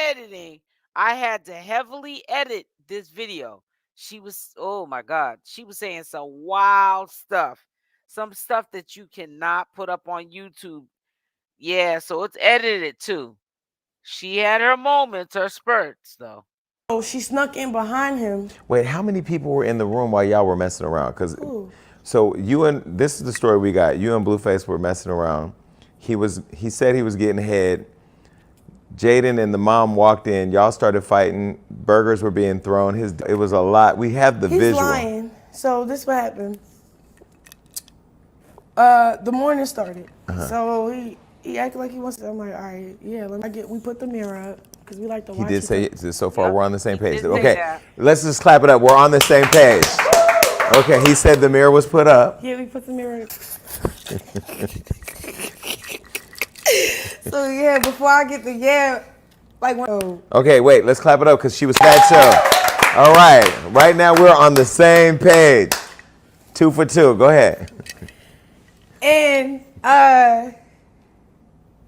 editing. I had to heavily edit this video. She was, oh my God, she was saying some wild stuff. Some stuff that you cannot put up on YouTube. Yeah, so it's edited too. She had her moments, her spurts, though.
Oh, she snuck in behind him.
Wait, how many people were in the room while y'all were messing around? So this is the story we got. You and Blueface were messing around. He said he was getting head. Jaidyn and the mom walked in. Y'all started fighting. Burgers were being thrown. It was a lot. We have the visual.
He's lying. So this what happened. The morning started. So he acted like he wants to. I'm like, all right, yeah. We put the mirror up because we like to watch.
He did say it. So far,
Yep.
we're on the same page.
did say
Okay,
that.
let's just clap it up. We're on the same page. Okay, he said the mirror was put up.
Yeah, we put the mirror up. So yeah, before I get the
Okay, wait, let's clap it up because she was fat too. All right now we're on the same page. 2 for 2, go ahead.
And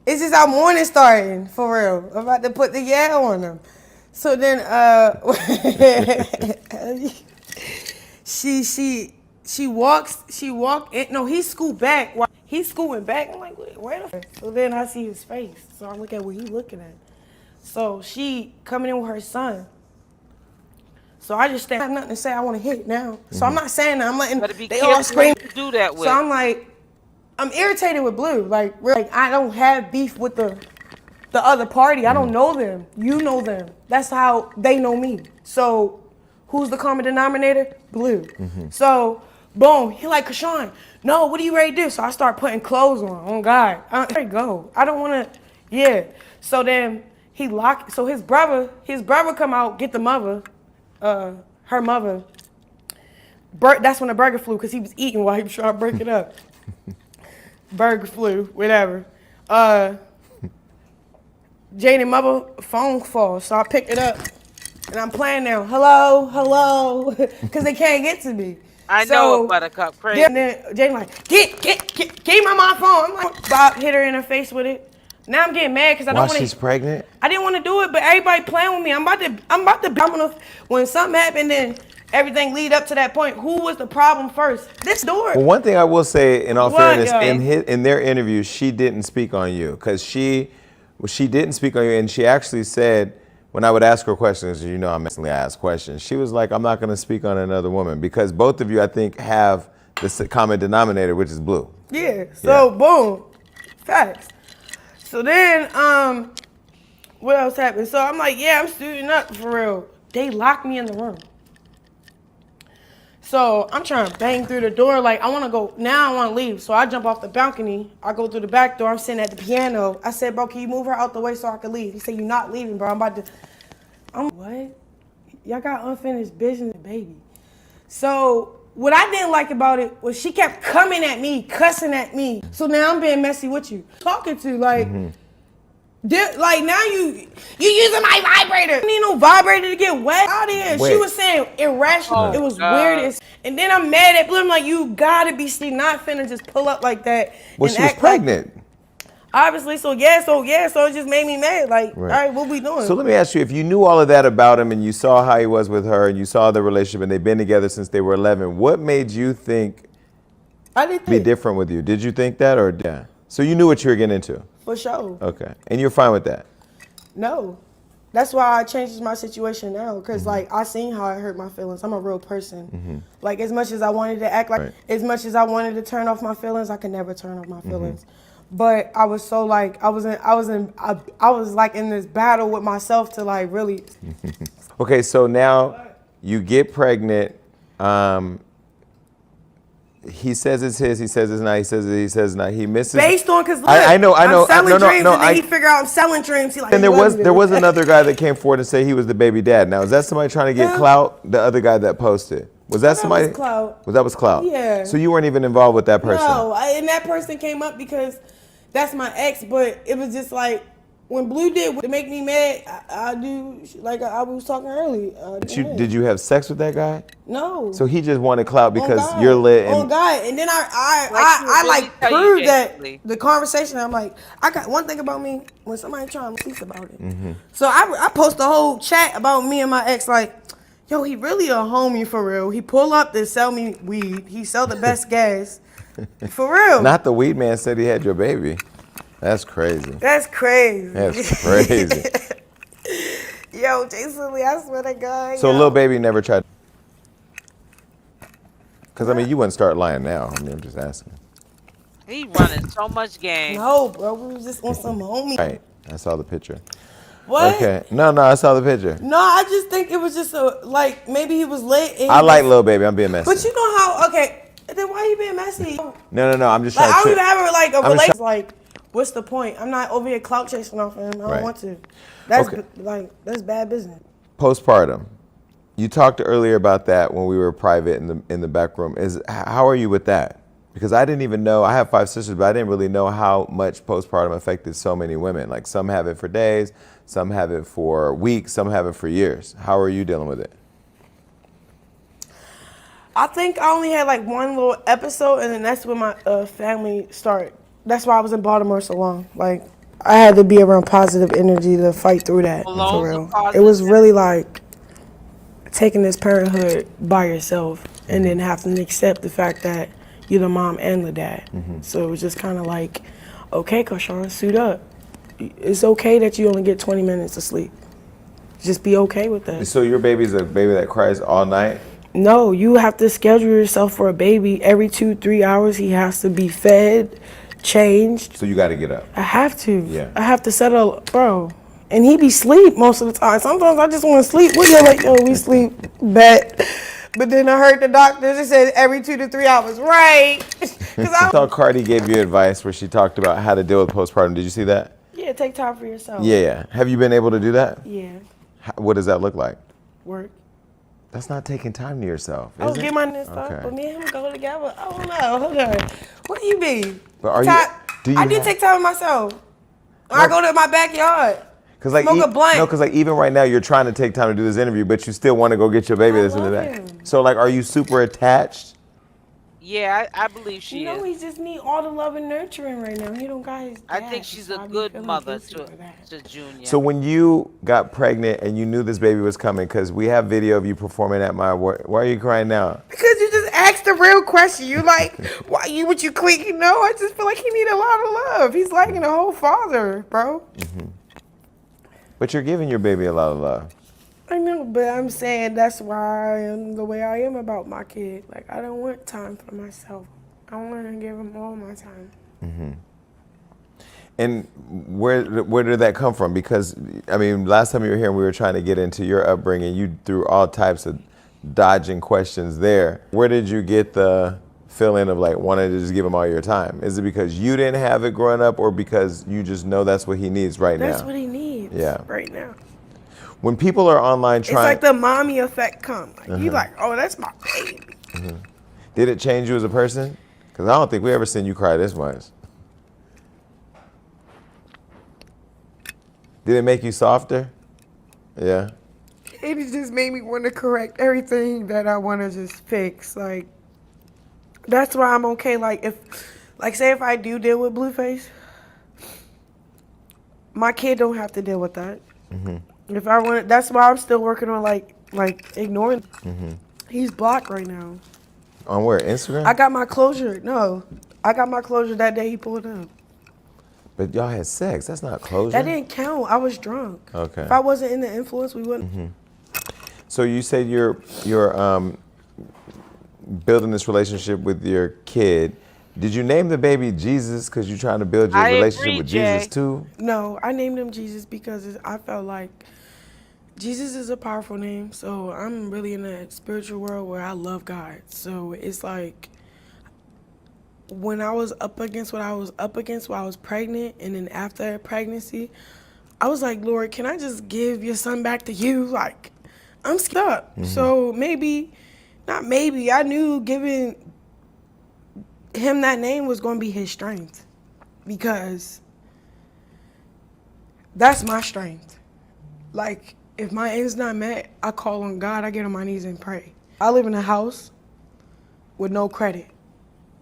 it's just our morning starting, for real. I'm about to put the on them. So then she walked in. No, he scoot back. He's scooting back. I'm like, where the f-? So then I see his face. So I look at what he's looking at. So she coming in with her son. So I just stand. I have nothing to say. I want to hit now. So I'm not saying that. I'm letting they all scream.
Do that with.
So I'm like, I'm irritated with Blue. Like I don't have beef with the other party. I don't know them. You know them. That's how they know me. So who's the common denominator? Blue. So boom, he like, Chrisean, no, what are you ready to do? So I start putting clothes on. Oh God, I'm ready to go. I don't want to. Yeah. So then he locked. So his brother come out, get the mother, her mother. That's when the burger flew because he was eating while he was trying to break it up. Burger flew, whatever. Jaidyn mother phone falls, so I picked it up and I'm playing now. Hello, because they can't get to me.
I know, Buttercup, crazy.
And then Jaidyn like, get my phone. I'm like, Bob hit her in her face with it. Now I'm getting mad because I don't want to.
While she's pregnant?
I didn't want to do it, but everybody playing with me. I'm about to. When something happened, then everything lead up to that point. Who was the problem first? This door.
Well, one thing I will say, in all fairness,
yo?
in their interview, she didn't speak on you because she didn't speak on you, and she actually said, when I would ask her questions, you know, I ask questions. She was like, I'm not going to speak on another woman because both of you, I think, have the common denominator, which is Blue.
Yeah. So boom, facts. So then, what else happened? So I'm like, yeah, I'm suiting up for real. They locked me in the room. So I'm trying to bang through the door. Like, I want to go. Now I want to leave. So I jump off the balcony. I go through the back door. I'm sitting at the piano. I said, bro, can you move her out the way so I can leave? He said, you're not leaving, bro. What? Y'all got unfinished business, baby. So what I didn't like about it was she kept coming at me, cussing at me. So now I'm being messy with you. Talking to, like, like now you using my vibrator. I need no vibrator to get wet out of here.
Wait.
She was saying irrational.
Oh,
it was
God.
weird. And then I'm mad at Blue. I'm like, you gotta be not finna just pull up like that.
Well,
and
she was
act
pregnant.
Like, obviously, so it just made me mad. Like, all right, what we doing?
So let me ask you, if you knew all of that about him and you saw how he was with her and you saw the relationship and they've been together since they were 11, what made you think
I didn't
be different with you? Did you think that or yeah? So you knew what you were getting into?
For sure.
Okay. And you're fine with that?
No. That's why I changed my situation now. Because, like, I seen how it hurt my feelings. I'm a real person. Like, as much as I wanted to act like, as much as I wanted to turn off my feelings, I could never turn off my feelings. But I was so, like, I was like in this battle with myself to, like, really.
Okay, so now you get pregnant. He says it's his. He says it's not. He says it. He says it's not. He misses.
Based on, because look,
I know.
I'm selling dreams,
no,
and then he figure out I'm selling dreams. He like,
and there was another guy that came forward and said he was the baby dad. Now, is that somebody trying to get clout? The other guy that posted. Was that somebody?
Was clout.
That was clout?
Yeah.
So you weren't even involved with that person?
No, and that person came up because that's my ex, but it was just like, when Blue did to make me mad, I do like I was talking earlier.
Did you have sex with that guy?
No.
So he just wanted clout because
God.
you're lit.
On God. And then I like
tell you,
proved that
Jay.
the conversation. I'm like, I got one thing about me when somebody trying to speak about it. So I post a whole chat about me and my ex like, yo, he really a homie for real. He pull up to sell me weed. He sell the best gas. For real.
Not the weed man said he had your baby. That's crazy.
That's crazy.
That's crazy.
Yo, Jason Lee, I swear to God.
So Lil Baby never tried. Because, I mean, you wouldn't start lying now. I mean, I'm just asking.
He running so much game.
No, bro. We was just on some homie.
Right. I saw the picture.
What?
Okay. No, I saw the picture.
No, I just think it was just like maybe he was lit. And
I like Lil Baby. I'm being messy.
But you know how? Okay, then why you being messy?
No. I'm just
Like
trying
I don't
to.
even have like a relationship. Like, what's the point? I'm not over here clout chasing off him. I don't
Right.
want to. That's
Okay.
that's bad business.
Postpartum. You talked earlier about that when we were private in the back room. How are you with that? Because I didn't even know. I have 5 sisters, but I didn't really know how much postpartum affected so many women. Like some have it for days, some have it for weeks, some have it for years. How are you dealing with it?
I think I only had like one little episode, and then that's when my family started. That's why I was in Baltimore so long. Like I had to be around positive energy to fight through that.
Alone,
For real,
positive
it was really like taking this parenthood by yourself, and then having to accept the fact that you're the mom and the dad. So it was just kind of like, okay, Chrisean, suit up. It's okay that you only get 20 minutes of sleep. Just be okay with that.
So your baby's a baby that cries all night?
No, you have to schedule yourself for a baby. Every 2-3 hours, he has to be fed, changed.
So you got to get up.
I have to.
Yeah.
I have to settle, bro. And he be sleep most of the time. Sometimes I just want to sleep. We're like, yo, we sleep, bet. But then I heard the doctors, it said every 2 to 3 hours, right?
I thought Cardi gave you advice where she talked about how to deal with postpartum. Did you see that?
Yeah, take time for yourself.
Yeah. Have you been able to do that?
Yeah.
What does that look like?
Work.
That's not taking time to yourself,
I'll
is it?
get my next stuff,
Okay.
but me and him go together. I don't know. Hold on. What do you mean?
But are you? Do you?
I do take time with myself. I go to my backyard.
Cause like,
smoke a blunt.
no, cause like even right now you're trying to take time to do this interview, but you still want to go get your baby.
I
This and
love
that.
him.
So like, are you super attached?
Yeah, I believe she
You know,
is.
he just need all the love and nurturing right now. He don't got his
I
dad,
think she's
so
a
I be
good
feeling
mother
guilty for that.
to Junior.
So when you got pregnant and you knew this baby was coming, cause we have video of you performing at my. Why are you crying now?
Because you just asked the real question. You like, why you what you quick? You know, I just feel like he need a lot of love. He's lacking a whole father, bro.
But you're giving your baby a lot of love.
I know, but I'm saying that's why I am the way I am about my kid. Like, I don't want time for myself. I want to give him all my time.
And where did that come from? Because I mean, last time you were here, and we were trying to get into your upbringing. You threw all types of dodging questions there. Where did you get the feeling of like wanting to just give him all your time? Is it because you didn't have it growing up, or because you just know that's what he needs right now?
That's what he needs right now.
When people are online
It's
trying,
like the mommy effect come. Like, you like, oh, that's my baby.
did it change you as a person? Because I don't think we ever seen you cry this much. Did it make you softer? Yeah.
It just made me want to correct everything that I want to just fix. Like, that's why I'm okay. Like, say if I do deal with Blueface, my kid don't have to deal with that. If I want, that's why I'm still working on like ignoring. He's blocked right now.
On where? Instagram?
I got my closure. No, I got my closure that day he pulled up.
But y'all had sex. That's not closure.
That didn't count. I was drunk.
Okay.
If I wasn't in the influence, we wouldn't.
So you said you're building this relationship with your kid. Did you name the baby Jesus because you're trying to build your
I
relationship
agree,
with Jesus
Jay.
too?
No, I named him Jesus because I felt like Jesus is a powerful name. So I'm really in a spiritual world where I love God. So it's like when I was up against what I was up against while I was pregnant, and then after pregnancy, I was like, Lord, can I just give your son back to you? Like, I'm stuck. So maybe, not maybe, I knew giving him that name was going to be his strength, because That's my strength. Like, if my end's not met, I call on God. I get on my knees and pray. I live in a house with no credit,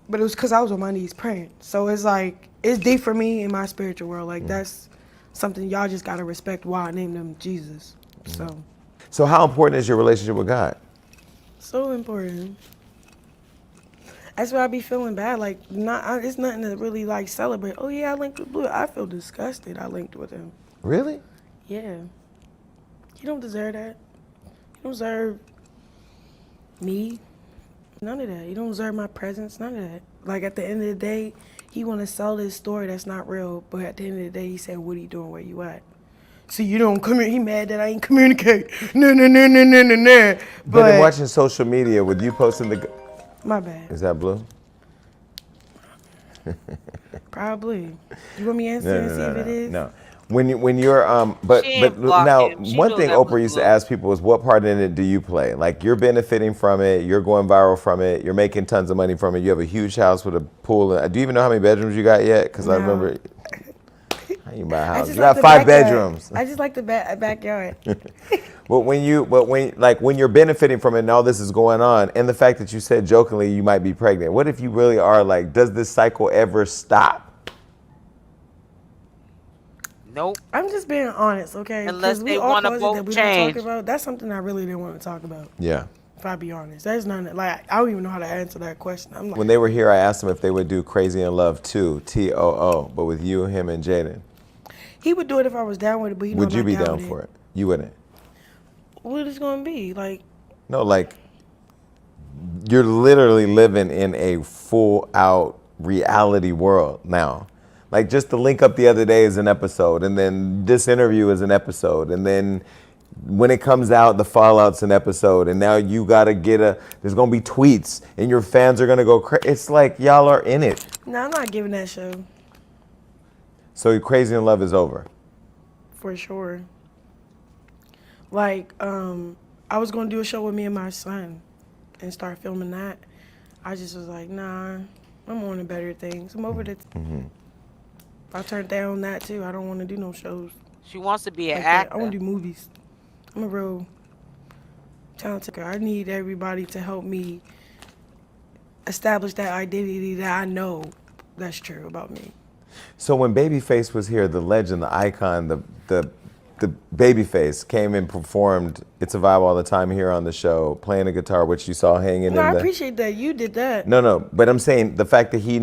but it was because I was on my knees praying. So it's like, it's deep for me in my spiritual world. Like, that's something y'all just got to respect why I named him Jesus.
So how important is your relationship with God?
So important. That's why I be feeling bad. Like, it's nothing to really, like, celebrate. Oh, yeah, I linked with Blue. I feel disgusted I linked with him.
Really?
Yeah. You don't deserve that. You don't deserve me. None of that. You don't deserve my presence. None of that. Like, at the end of the day, he want to sell this story that's not real. But at the end of the day, he said, what are you doing? Where you at? See, you don't come here. He mad that I ain't communicate. No.
But in watching social media, with you posting the...
My bad.
Is that Blue?
Probably. You want me to answer and see if it is?
No. When you're but now one thing Oprah used to ask people is, what part in it do you play? Like, you're benefiting from it, you're going viral from it, you're making tons of money from it, you have a huge house with a pool. Do you even know how many bedrooms you got yet? Because I remember, how you buy a house? You got 5 bedrooms.
I just like the backyard.
But when you're benefiting from it and all this is going on, and the fact that you said jokingly you might be pregnant, what if you really are? Like, does this cycle ever stop?
Nope.
I'm just being honest, okay?
Unless they want to both change.
That's something I really didn't want to talk about.
Yeah.
If I be honest, there's none. Like, I don't even know how to answer that question. I'm like,
when they were here, I asked them if they would do Crazy in Love 2, TOO, but with you, him, and Jaidyn.
He would do it if I was down with it, but
would you be down for it? You wouldn't.
What is it gonna be like?
No, like, you're literally living in a full out reality world now. Like, just the link up the other day is an episode, and then this interview is an episode, and then when it comes out, the fallout's an episode, and now you gotta there's gonna be tweets, and your fans are gonna go crazy. It's like y'all are in it.
No, I'm not giving that show.
So Crazy in Love is over?
For sure. Like, I was gonna do a show with me and my son and start filming that. I just was like, nah, I'm on to better things. I'm over it. I turned down that too. I don't want to do no shows.
She wants to be an
like
actor.
I want to do movies. I'm a real talented girl. I need everybody to help me establish that identity that I know that's true about me.
So when Babyface was here, the legend, the icon, the Babyface came and performed It's a Vibe All the Time here on the show, playing a guitar, which you saw hanging
I appreciate that. You did that.
No, but I'm saying the fact that he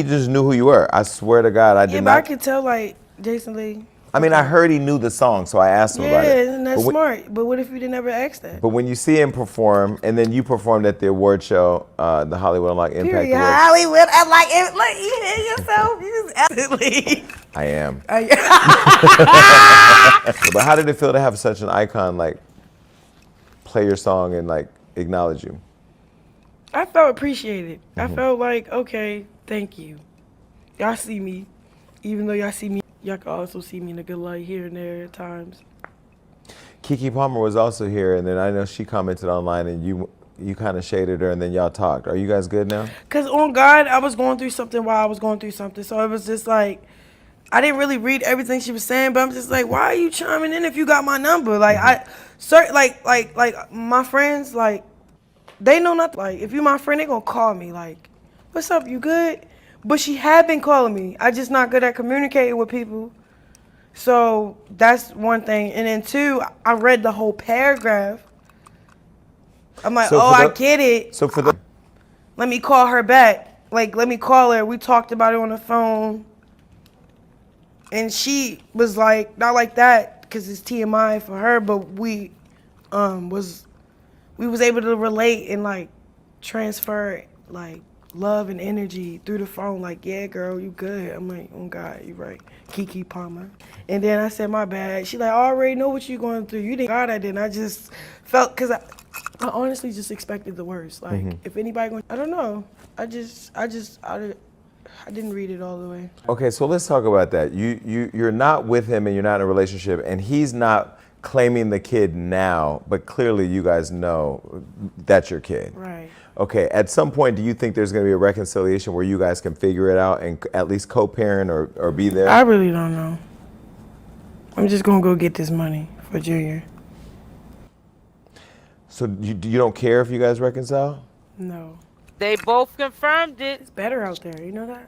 just knew who you were. I swear to God, I did not.
Yeah, but I could tell, like, Jason Lee.
I mean, I heard he knew the song, so I asked him about it.
Yeah, and that's smart. But what if you didn't ever ask that?
But when you see him perform, and then you performed at the award show, the Hollywood Unlocked Impact Awards.
Hollywood Unlocked Impact. Look, you hear yourself? You just absolutely.
I am. But how did it feel to have such an icon, like, play your song and, like, acknowledge you?
I felt appreciated. I felt like, okay, thank you. Y'all see me. Even though y'all see me, y'all can also see me in a good light here and there at times.
Keke Palmer was also here, and then I know she commented online, and you kind of shaded her, and then y'all talked. Are you guys good now? Because
on God, I was going through something while I was going through something. So it was just like, I didn't really read everything she was saying, but I'm just like, why are you chiming in if you got my number? Like, like my friends, like, they know nothing. Like, if you my friend, they gonna call me, like, what's up, you good? But she had been calling me. I just not good at communicating with people. So that's one thing. And then two, I read the whole paragraph. I'm like, I get it.
So
let me call her back. Like, let me call her. We talked about it on the phone. And she was like, not like that, because it's TMI for her, but we was able to relate and, like, transfer, like, love and energy through the phone. Like, yeah, girl, you good. I'm like, oh God, you right. Keke Palmer. And then I said, my bad. She like, I already know what you're going through. You didn't. God, I didn't. I just felt, because I honestly just expected the worst. Like, if anybody going, I don't know. I didn't read it all the way.
Okay, so let's talk about that. You're not with him, and you're not in a relationship, and he's not claiming the kid now, but clearly you guys know that's your kid.
Right.
Okay, at some point, do you think there's going to be a reconciliation where you guys can figure it out and at least co-parent or be there?
I really don't know. I'm just gonna go get this money for Junior.
So you don't care if you guys reconcile?
No.
They both confirmed it.
It's better out there, you know that?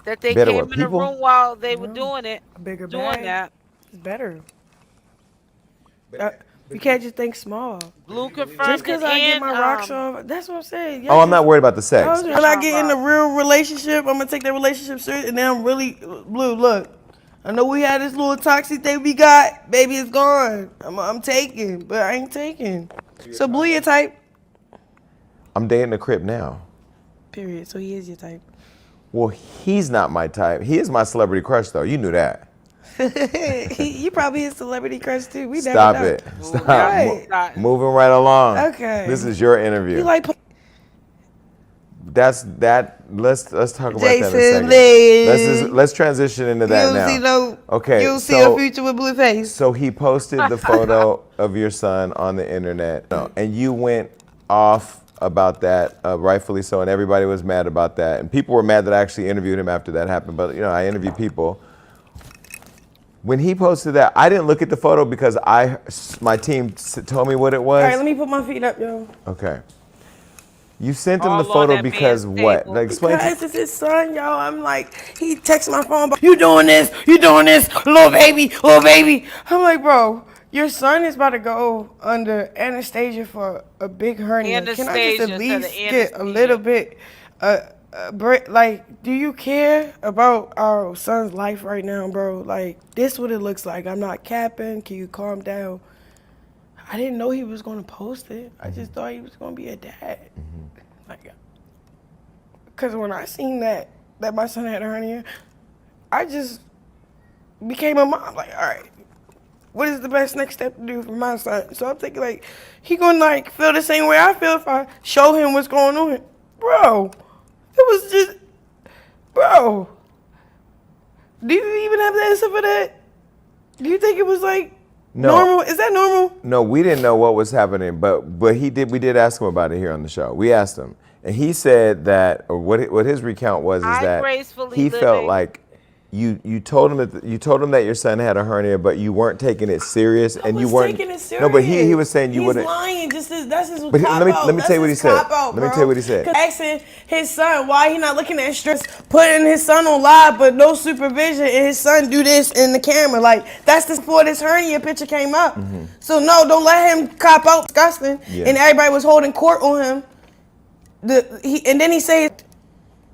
That they
Better
came
what,
in the
people?
room while they were
No.
doing it.
A bigger
Doing
bag.
that.
It's better. You can't just think small.
Blue
Just
confirmed
because
it
I get
and
my rocks off, that's what I'm saying.
Oh, I'm not worried about the sex.
When I get in a real relationship, I'm gonna take that relationship serious, and then I'm really Blue. Look, I know we had this little toxic thing we got. Baby, it's gone. I'm taking, but I ain't taking. So Blue, your type?
I'm dating a Crip now.
Period. So he is your type.
Well, he's not my type. He is my celebrity crush, though. You knew that.
You probably his celebrity crush too. We
Stop
never know.
it. Stop.
Right.
Moving right along.
Okay.
This is your interview.
You like
That's that. Let's talk about
Jason
that in a
Lee.
second. Let's transition into that now.
You don't see no.
Okay.
You don't see a future with Blueface.
So he posted the photo of your son on the internet, and you went off about that, rightfully so, and everybody was mad about that, and people were mad that I actually interviewed him after that happened. But I interview people. When he posted that, I didn't look at the photo because my team told me what it was.
All right, let me put my feet up, yo.
Okay. You sent him
All
the
on
photo
that
because
man's
what?
table.
Like, explain.
Because it's his son, yo. I'm like, he texts my phone, you doing this, little baby. I'm like, bro, your son is about to go under anesthesia for a big hernia. Can I just at least get a little bit, like, do you care about our son's life right now, bro? Like, this what it looks like. I'm not capping. Can you calm down? I didn't know he was going to post it. I just thought he was going to be a dad. Like, because when I seen that my son had a hernia, I just became a mom. Like, all right, what is the best next step to do for my son? So I'm thinking, like, he going to, like, feel the same way I feel if I show him what's going on. Bro, it was just, bro, do you even have the answer for that? Do you think it was, like, normal? Is that normal?
No, we didn't know what was happening, but we did ask him about it here on the show. We asked him, and he said that, or what his recount was, is that he felt like you told him that your son had a hernia, but you weren't taking it serious, and you weren't
taking it serious.
No, but he was saying you wouldn't.
He's lying. That's his
But
cop out.
let me tell you what he said.
Let me asking his son why he not looking at stress, putting his son on live, but no supervision, and his son do this in the camera. Like, that's before this hernia picture came up. So no, don't let him cop out. Disgusting.
Yeah.
And everybody was holding court on him. And then he said,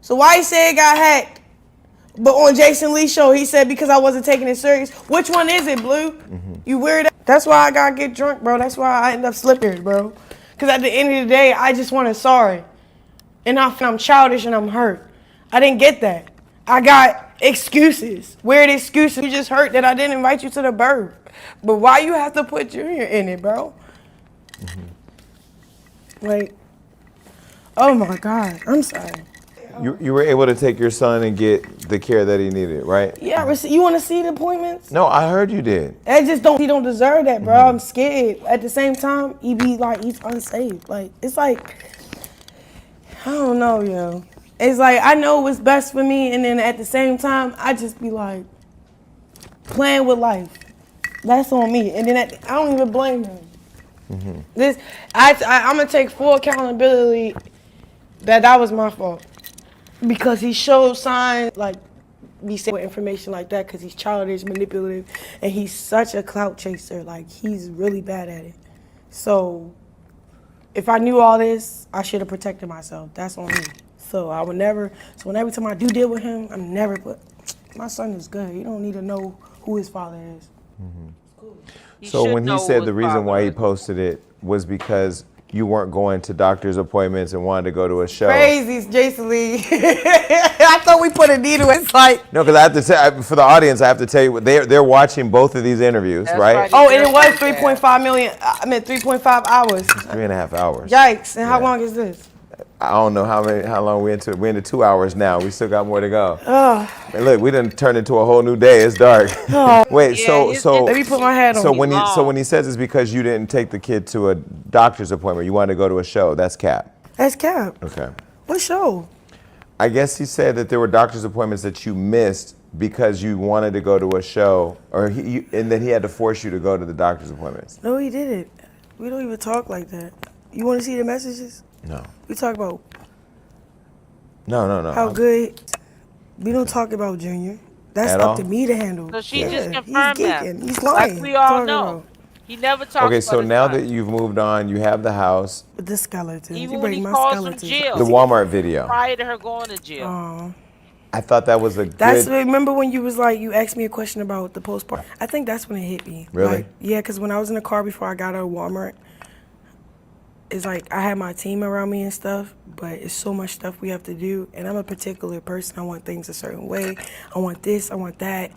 so why he say it got hacked? But on Jason Lee's show, he said because I wasn't taking it serious. Which one is it, Blue? You weird. That's why I gotta get drunk, bro. That's why I end up slipping, bro. Because at the end of the day, I just wanted sorry. And I'm childish and I'm hurt. I didn't get that. I got excuses. Weird excuses. You just hurt that I didn't invite you to the birth. But why you have to put Junior in it, bro? Like, oh my God. I'm sorry.
You were able to take your son and get the care that he needed, right?
Yeah, you want to see the appointments?
No, I heard you did.
He don't deserve that, bro. I'm scared. At the same time, he be like, he's unsafe. Like, it's like, I don't know, yo. It's like, I know what's best for me, and then at the same time, I just be like, playing with life. That's on me. And then I don't even blame him. I'm gonna take full accountability that was my fault. Because he showed signs, like, we say with information like that, because he's childish, manipulative, and he's such a clout chaser. Like, he's really bad at it. So, if I knew all this, I should have protected myself. That's on me. So, when every time I do deal with him, I'm never, but my son is good. He don't need to know who his father is.
So when he said the reason why he posted it was because you weren't going to doctor's appointments and wanted to go to a show.
Crazy, Jason Lee. I thought we put a needle in sight.
No, because I have to say, for the audience, I have to tell you, they're watching both of these interviews, right?
Oh, and it was 3.5 million, 3.5 hours.
3.5 hours.
Yikes, and how long is this?
I don't know how long we're into 2 hours now. We still got more to go. And look, we done turned into a whole new day. It's dark. Wait, so
let me put my hat on.
So when he says it's because you didn't take the kid to a doctor's appointment, you wanted to go to a show, that's cap.
That's cap.
Okay.
What show?
I guess he said that there were doctor's appointments that you missed because you wanted to go to a show, or and then he had to force you to go to the doctor's appointments.
No, he didn't. We don't even talk like that. You want to see the messages?
No.
We talk about
No.
how good. We don't talk about Junior. That's
At
up
all?
to me to handle.
So she
Yeah,
just confirmed
he's
that.
geeking. He's lying.
Like we all
Talking
know.
about-
He never talks
Okay,
about
so
his
now
son.
that you've moved on, you have the house,
With the skeletons.
Even
You
when he
bring my
calls from
skeletons.
jail.
the Walmart video.
Prior to her going to jail.
Aw.
I thought that was a
That's
good.
remember when you was like you asked me a question about the postpartum. I think that's when it hit me.
Really?
Like, yeah, because when I was in the car before I got out of Walmart, it's like I had my team around me and stuff, but it's so much stuff we have to do, and I'm a particular person. I want things a certain way. I want this. I want that.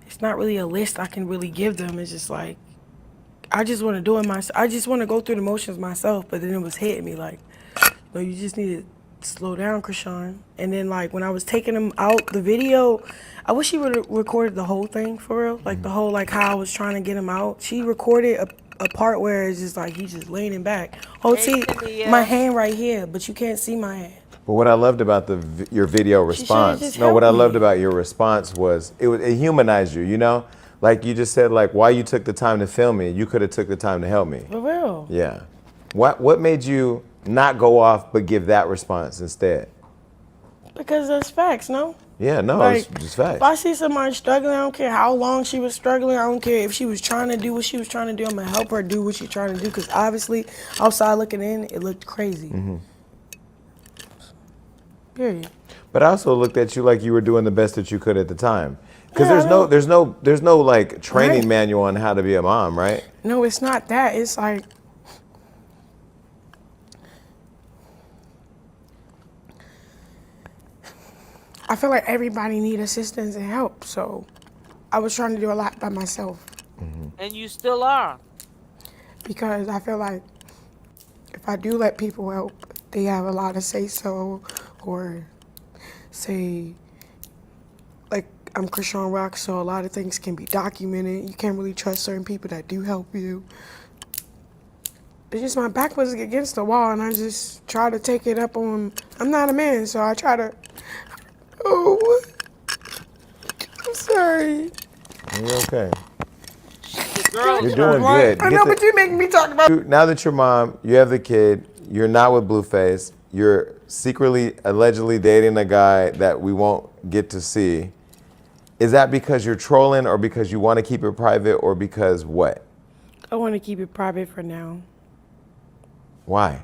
It's not really a list I can really give them. It's just like I just want to do it myself. I just want to go through the motions myself. But then it was hitting me like, no, you just need to slow down, Chrisean. And then like when I was taking him out the video, I wish she would have recorded the whole thing for real, like the whole like how I was trying to get him out. She recorded a part where it's just like he's just leaning back. Oh, see my hand right here, but you can't see my hand.
But what I loved about your video response,
just
no, what I
helped
loved
me.
about your response was it humanized you. You know, like you just said, like why you took the time to film me. You could have took the time to help me.
For real.
Yeah. What made you not go off but give that response instead?
Because that's facts, no?
Yeah, no,
Like,
it's just facts.
if I see somebody struggling, I don't care how long she was struggling. I don't care if she was trying to do what she was trying to do. I'm going to help her do what she's trying to do. Because obviously, outside looking in, it looked crazy.
Mm-hmm.
Period.
But I also looked at you like you were doing the best that you could at the time. Because
Yeah, I
there's no like training
Right.
manual on how to be a mom, right?
No, it's not that. It's like, I feel like everybody need assistance and help. So I was trying to do a lot by myself.
And you still are.
Because I feel like if I do let people help, they have a lot to say so, or say, like, I'm Chrisean Rock, so a lot of things can be documented. You can't really trust certain people that do help you. It's just my back was against the wall, and I just try to take it up on, I'm not a man, so I try to, oh, I'm sorry.
You're okay.
The girl
You're
is
doing good.
I know, but you making me talk about.
Now that you're mom, you have the kid, you're not with Blueface, you're secretly, allegedly dating a guy that we won't get to see. Is that because you're trolling or because you want to keep it private or because what?
I want to keep it private for now.
Why?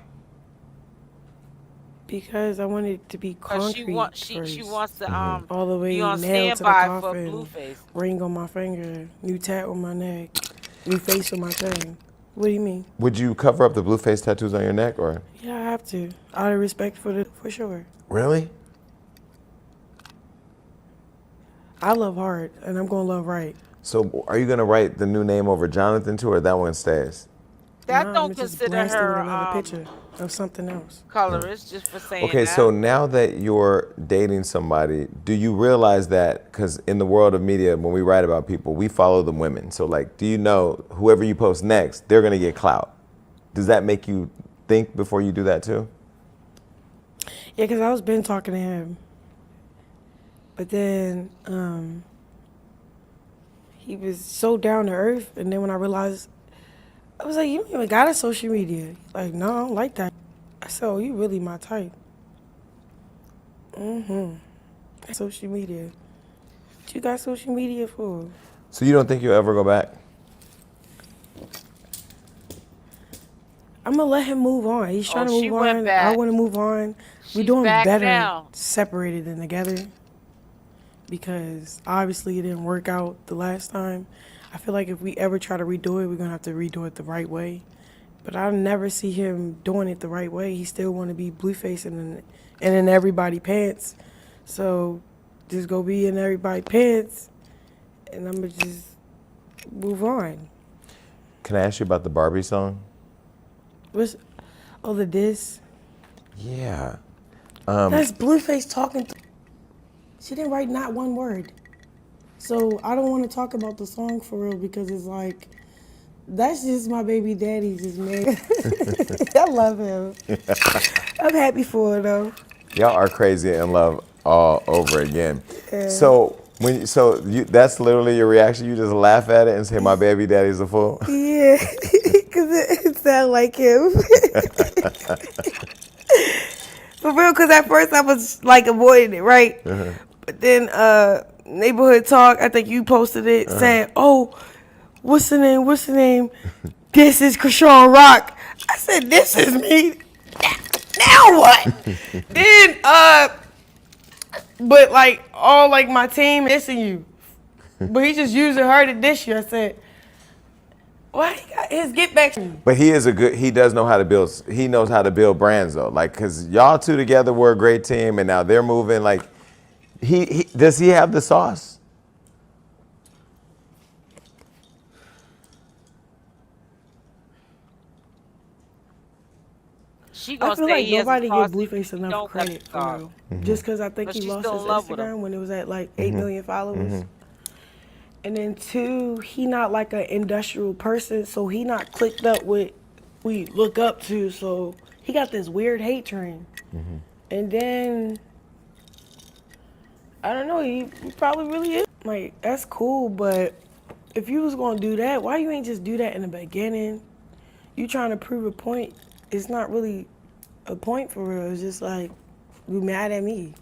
Because I want it to be
Because
concrete
she
first.
wants to
All the way
be on
nailed to the
standby for
coffin.
Blueface.
Ring on my finger, new tat on my neck, new face on my thing. What do you mean?
Would you cover up the Blueface tattoos on your neck or?
Yeah, I have to. Out of respect for sure.
Really?
I love hard, and I'm gonna love right.
So are you going to write the new name over Jonathan too or that one stays?
That
Nah,
don't
I'ma just
consider
blast it with
her
another picture of something else.
colorist, just for saying
Okay,
that.
so now that you're dating somebody, do you realize that, because in the world of media, when we write about people, we follow the women. So like, do you know whoever you post next, they're gonna get clout? Does that make you think before you do that too?
Yeah, because I was been talking to him. But then he was so down to earth. And then when I realized, I was like, you don't even got a social media. He's like, no, I don't like that. I said, oh, you really my type. Social media. What you got social media for?
So you don't think you'll ever go back?
I'm going to let him move on. He's trying to
she
move
went
on.
back.
I want to move on.
She's
We're doing
back
better
now.
separated than together. Because obviously it didn't work out the last time. I feel like if we ever try to redo it, we're going to have to redo it the right way. But I never see him doing it the right way. He still want to be Blueface and in everybody's pants. So just go be in everybody's pants, and I'm going to just move on.
Can I ask you about the Barbie song?
What's, oh, the diss?
Yeah.
That's Blueface talking. She didn't write not one word. So I don't want to talk about the song for real because it's like, that's just my baby daddy's just man. I love him. I'm happy for her though.
Y'all are crazy in love. all over again. So that's literally your reaction. You just laugh at it and say, "My baby daddy's a fool."
Yeah, because it sounds like him. For real, because at first I was like avoiding it, right? But then Neighborhood Talk, I think you posted it saying, "Oh, what's the name? What's the name? This is Chrisean Rock." I said, "This is me." Now what? Then but like all like my team dissing you, but he just using her to diss you. I said, "Why he got his get back to me?"
But he does know how to build, he knows how to build brands though. Like, cause y'all two together were a great team and now they're moving. Like, does he have the sauce?
She
I
gonna
feel
say
like
he has a
nobody
sauce,
give Blueface
he
enough
don't got
credit
the
for
sauce.
real. Just because I think
But
he
she's
lost
still
his
in love with him.
Instagram when it was at like 8 million followers. And then 2, he not like an industrial person, so he not clicked up with we look up to, so he got this weird hate train. And then I don't know, he probably really is. Like, that's cool, but if you was gonna do that, why you ain't just do that in the beginning? You trying to prove a point, it's not really a point for real. It's just like, you mad at me.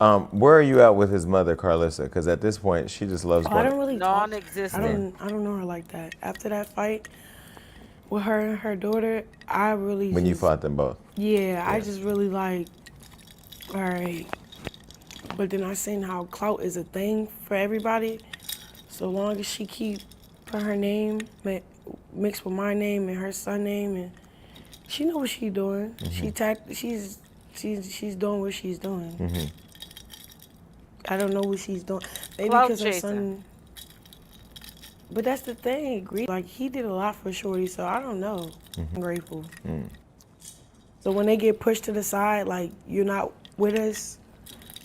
Where are you at with his mother, Carlissa? Because at this point, she just loves
I
going.
don't really talk.
Non-existent.
I don't know her like that. After that fight with her and her daughter, I really
When you
just,
fought them both.
yeah, I just really like, all right. But then I seen how clout is a thing for everybody. So long as she keep put her name mixed with my name and her son name, and she know what she's doing. She's doing what she's doing. I don't know what she's doing. Maybe
Clout
because her
chasing.
son. But that's the thing. Like, he did a lot for Shorty, so I don't know. I'm grateful. So when they get pushed to the side, like, you're not with us,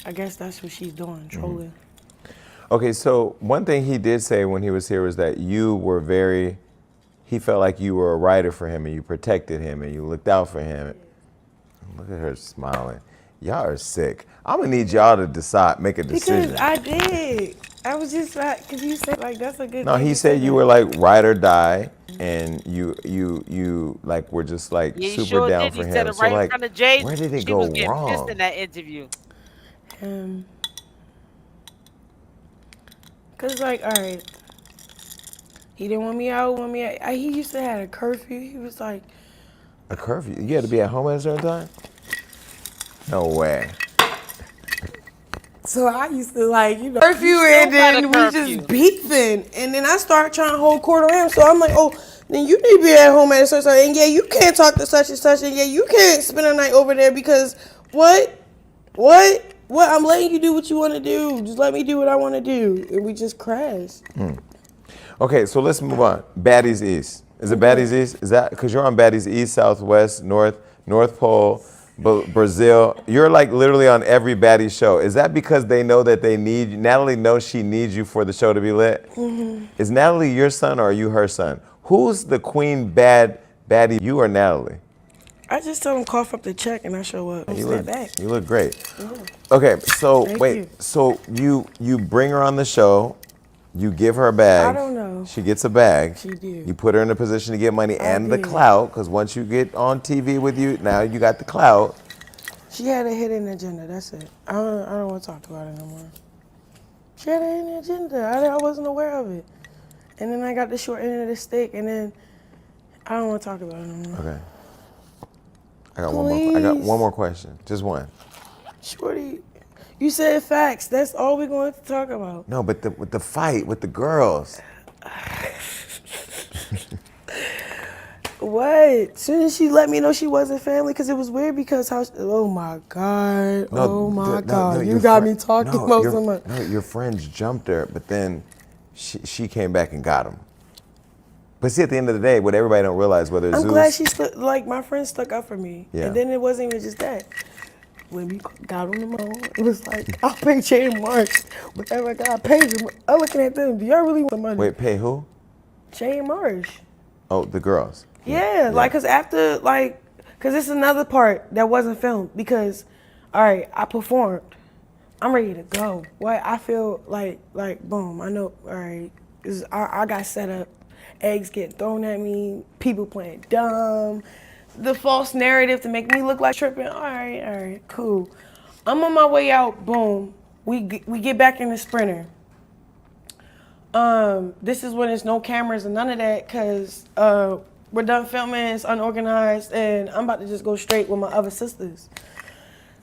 I guess that's what she's doing, trolling.
Okay, so one thing he did say when he was here was that you were he felt like you were a writer for him and you protected him and you looked out for him. Look at her smiling. Y'all are sick. I'm gonna need y'all to make a decision.
Because I did. I was just like, because you said, like, that's a good
No,
thing
he
to
said
say
you
that.
were like ride or die, and you like were just like
Yeah, he
super
sure
down
did.
for
He said
him.
it
So
right in
like,
front of Jaidyn.
where did it
She was
go
getting pissed in
wrong?
that interview.
Because, like, all right, he didn't want me out, he used to have a curfew. He was like,
A curfew? You had to be at home at a certain time? No way.
so I used to, like, curfew,
You
and
still got a
then we
curfew.
just beefing. And then I start trying to hold court on him. So I'm like, oh, then you need to be at home at a certain time. And yeah, you can't talk to such and such. And yeah, you can't spend a night over there because what? I'm letting you do what you want to do. Just let me do what I want to do. And we just crashed.
Okay, so let's move on. Baddies East. Is it Baddies East? Is that because you're on Baddies East, Southwest, North Pole, Brazil? You're like literally on every Baddies show. Is that because they know that they need you? Natalie knows she needs you for the show to be lit? Is Natalie your son or are you her son? Who's the queen baddie, you or Natalie?
I just tell him cough up the check and I show up.
You
Step back.
look great. Okay, so
Thank
wait,
you.
so you bring her on the show, you give her a bag.
I don't know.
She gets a bag.
She did.
You put her in a position to get money and the
did.
clout, because once you get on TV with you, now you got the clout.
She had a hidden agenda. That's it. I don't want to talk about it no more. She had a hidden agenda. I wasn't aware of it. And then I got the short end of the stick, and then I don't want to talk about it no more.
Okay. I got one more question. Just one.
Shorty, you said facts. That's all we're going to talk about.
No, but with the fight with the girls.
What? Soon as she let me know she wasn't family, because it was weird because oh my God. You got me talking about someone.
No, your friends jumped her, but then she came back and got him. But see, at the end of the day, what everybody don't realize, whether it's
I'm glad she my friend stuck up for me.
Yeah.
And then it wasn't even just that. When we got on the phone, it was like, I'll pay Jay and Marsh. Whatever I got, pay them. I'm looking at them. Do y'all really want the money?
Wait, pay who?
Jay and Marsh.
Oh, the girls.
Yeah, like, because after, like, because it's another part that wasn't filmed. Because All right, I performed. I'm ready to go. What I feel like boom. I know. All right, I got set up. Eggs getting thrown at me. People playing dumb. The false narrative to make me look like tripping. All right, cool. I'm on my way out. Boom. We get back in the Sprinter. This is when there's no cameras and none of that, cause we're done filming. It's unorganized, and I'm about to just go straight with my other sisters.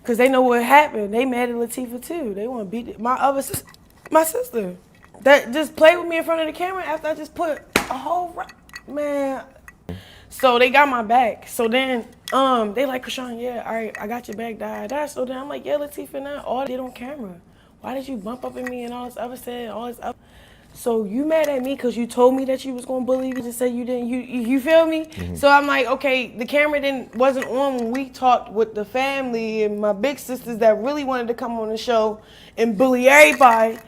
Cause they know what happened. They mad at Latifah too. They want to beat my sister. That just played with me in front of the camera after I just put a whole man. So they got my back. So then they like, Chrisean, yeah, all right, I got your back, die. So then I'm like, yeah, Latifah, now all I did on camera. Why did you bump up at me and all this other stuff, all this other? So you mad at me because you told me that you was gonna bully me, just said you didn't. You feel me? Mm-hmm. So I'm like, okay, the camera wasn't on when we talked with the family and my big sisters that really wanted to come on the show and bully everybody.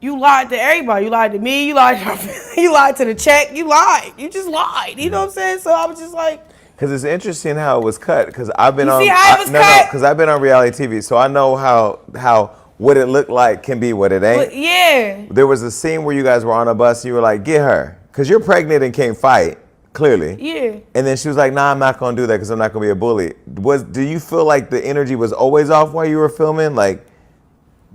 You lied to everybody. You lied to me. You lied to my family. You lied to the check. You lied. You just lied. You know what I'm saying? So I was just like.
Because it's interesting how it was cut. Because I've been
see how it was cut?
Because I've been on reality TV, so I know how what it looked like can be what it ain't.
But yeah.
There was a scene where you guys were on a bus and you were like, get her. Because you're pregnant and can't fight, clearly.
Yeah.
And then she was like, nah, I'm not going to do that because I'm not going to be a bully. Do you feel like the energy was always off while you were filming? Like,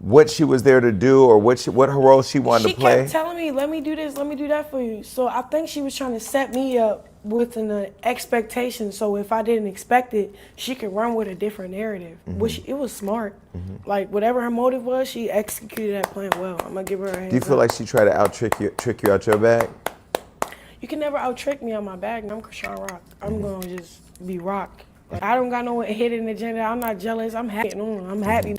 what she was there to do or what her role she wanted to play?
She kept telling me, let me do this, let me do that for you. So I think she was trying to set me up with an expectation. So if I didn't expect it, she could run with a different narrative, which it was smart. Mm-hmm. Like whatever her motive was, she executed that plan well. I'm gonna give her a hand.
Do you feel like she tried to trick you out your bag?
You can never out-trick me on my bag. I'm Chrisean Rock. I'm gonna just be Rock. Like, I don't got no hidden agenda. I'm not jealous. I'm happy. I'm happy.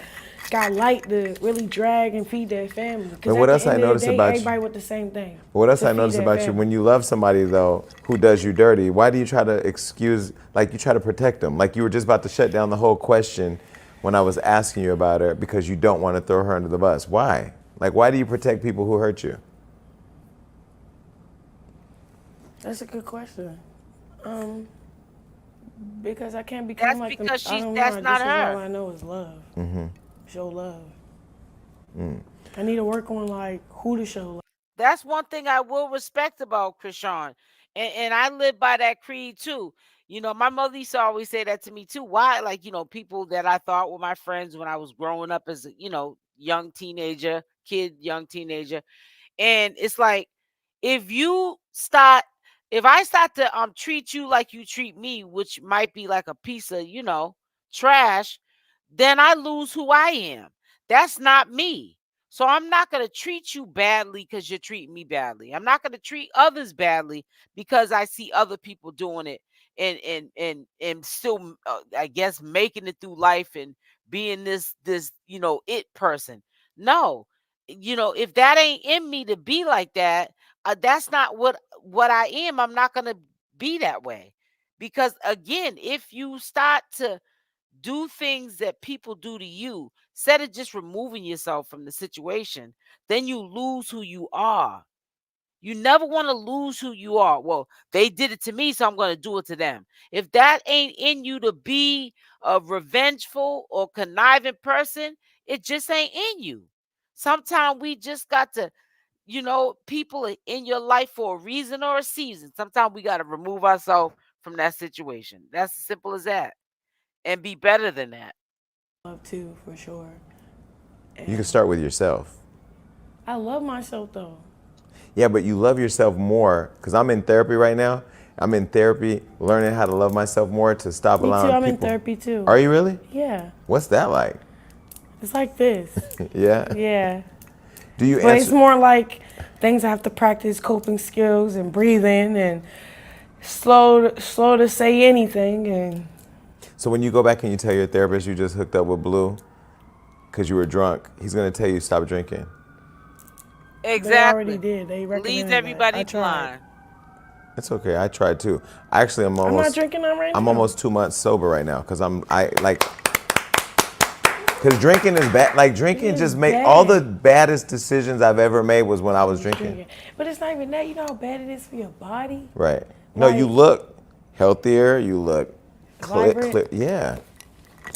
Got light to really drag and feed their family.
But what else I noticed about you?
Everybody with the same thing.
What else I noticed about you? When you love somebody though, who does you dirty, why do you try to you try to protect them? Like you were just about to shut down the whole question when I was asking you about her because you don't want to throw her under the bus. Why? Like why do you protect people who hurt you?
That's a good question. Because I can't become like them.
That's not her.
All I know is love. Mm-hmm. Show love. I need to work on like who to show love.
That's one thing I will respect about Chrisean. And I live by that creed too. You know, my mother used to always say that to me too. Why? Like, you know, people that I thought were my friends when I was growing up as a, young teenager. And it's like, if I start to treat you like you treat me, which might be like a piece of, trash, then I lose who I am. That's not me. So I'm not going to treat you badly because you're treating me badly. I'm not going to treat others badly because I see other people doing it and still, I guess, making it through life and being this it person. No, if that ain't in me to be like that, that's not what I am. I'm not going to be that way. Because again, if you start to do things that people do to you, instead of just removing yourself from the situation, then you lose who you are. You never want to lose who you are. Well, they did it to me, so I'm going to do it to them. If that ain't in you to be a revengeful or conniving person, it just ain't in you. Sometimes we just got to, people are in your life for a reason or a season. Sometimes we got to remove ourselves from that situation. That's as simple as that. And be better than that.
Love too, for sure.
You can start with yourself.
I love myself though.
Yeah, but you love yourself more, because I'm in therapy right now. I'm in therapy, learning how to love myself more to stop allowing people.
I'm in therapy too.
Are you really?
Yeah.
What's that like?
It's like this.
Yeah?
Yeah.
Do you
But it's more like things I have to practice, coping skills and breathing and slow to say anything. And
so when you go back and you tell your therapist you just hooked up with Blue because you were drunk, he's going to tell you stop drinking.
Exactly.
They already did. They recommended
Leave everybody blind.
It's okay. I tried too. I'm
not drinking right now.
I'm almost 2 months sober right now because because drinking is bad. Like drinking just make all the baddest decisions I've ever made was when I was drinking.
But it's not even that. You know how bad it is for your body.
Right. No, you look healthier. You look clear.
Vibrant.
Yeah.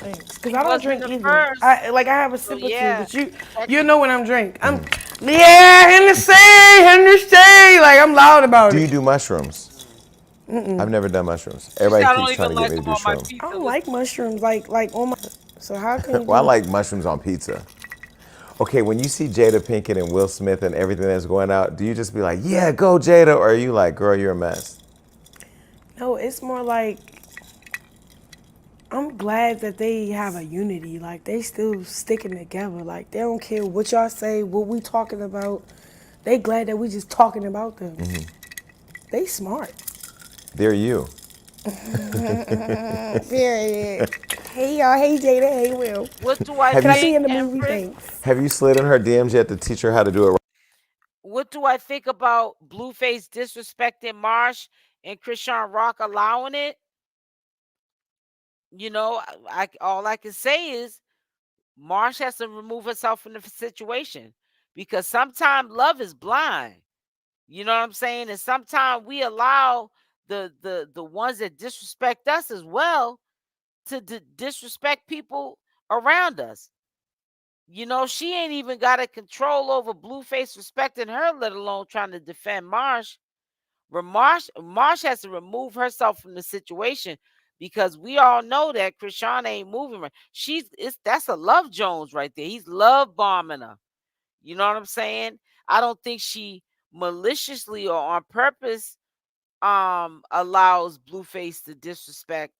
Thanks. Because I don't drink either.
First.
I have a
So,
sip or two,
yeah.
but you know when I'm drink. Hennessy. Like, I'm loud about it.
Do you do mushrooms? I've never done mushrooms. Everybody keeps trying to get me to do shrooms.
I don't like mushrooms like on my. So how can you?
Well, I like mushrooms on pizza. Okay, when you see Jada Pinkett and Will Smith and everything that's going out, do you just be like, yeah, go Jada? Or are you like, girl, you're a mess?
No, it's more like I'm glad that they have a unity. Like, they still sticking together. Like, they don't care what y'all say, what we talking about. They glad that we just talking about them. They smart.
They're you.
Period. Hey y'all, hey Jada, hey Will.
What do I
Have
Can I
you-
be in the
think,
movie?
Empress?
Thanks.
Have you slid in her DMs yet to teach her how to do it right?
What do I think about Blueface disrespecting Marsh and Chrisean Rock allowing it? You know, all I can say is Marsh has to remove herself from the situation, because sometimes love is blind. You know what I'm saying? And sometimes we allow the ones that disrespect us as well to disrespect people around us. You know, she ain't even got a control over Blueface respecting her, let alone trying to defend Marsh. But Marsh has to remove herself from the situation, because we all know that Chrisean ain't moving right. That's a Love Jones right there. He's love bombing her. You know what I'm saying? I don't think she maliciously or on purpose allows Blueface to disrespect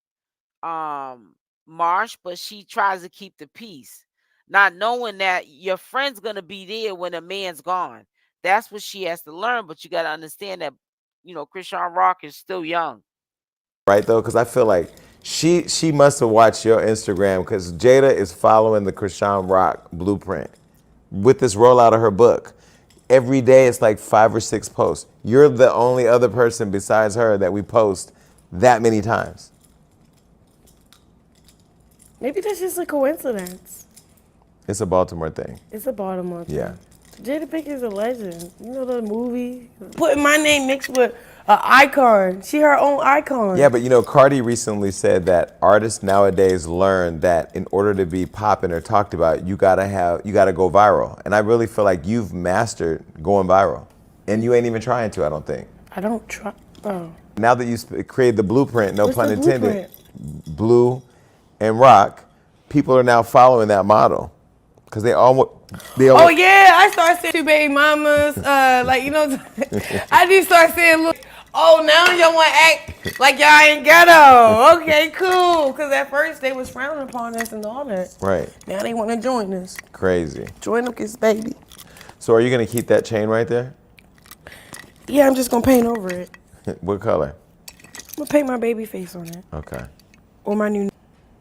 Marsh, but she tries to keep the peace, not knowing that your friend's gonna be there when a man's gone. That's what she has to learn. But you got to understand that, Chrisean Rock is still young.
Right though, because I feel like she must have watched your Instagram, because Jada is following the Chrisean Rock blueprint with this rollout of her book. Every day it's like 5 or 6 posts. You're the only other person besides her that we post that many times.
Maybe that's just a coincidence.
It's a Baltimore thing.
It's a Baltimore thing.
Yeah.
Jada Pinkett's a legend. You know the movie? Putting my name mixed with an icon. She her own icon.
Yeah, but Cardi recently said that artists nowadays learn that in order to be popping or talked about, you gotta go viral. And I really feel like you've mastered going viral. And you ain't even trying to, I don't think.
I don't try, bro.
Now that you created the blueprint, no
What's
pun
the
intended,
blueprint?
Blue and Rock, people are now following that model. Because they all.
Oh yeah, I started seeing 2 baby mamas. I do start seeing. Oh, now y'all want to act like y'all ain't ghetto. Okay, cool. Because at first they was frowning upon us and all that.
Right.
Now they want to join us.
Crazy.
Join them, kids, baby.
So are you gonna keep that chain right there?
Yeah, I'm just gonna paint over it.
What color?
I'm gonna paint my baby face on it.
Okay.
Or my new.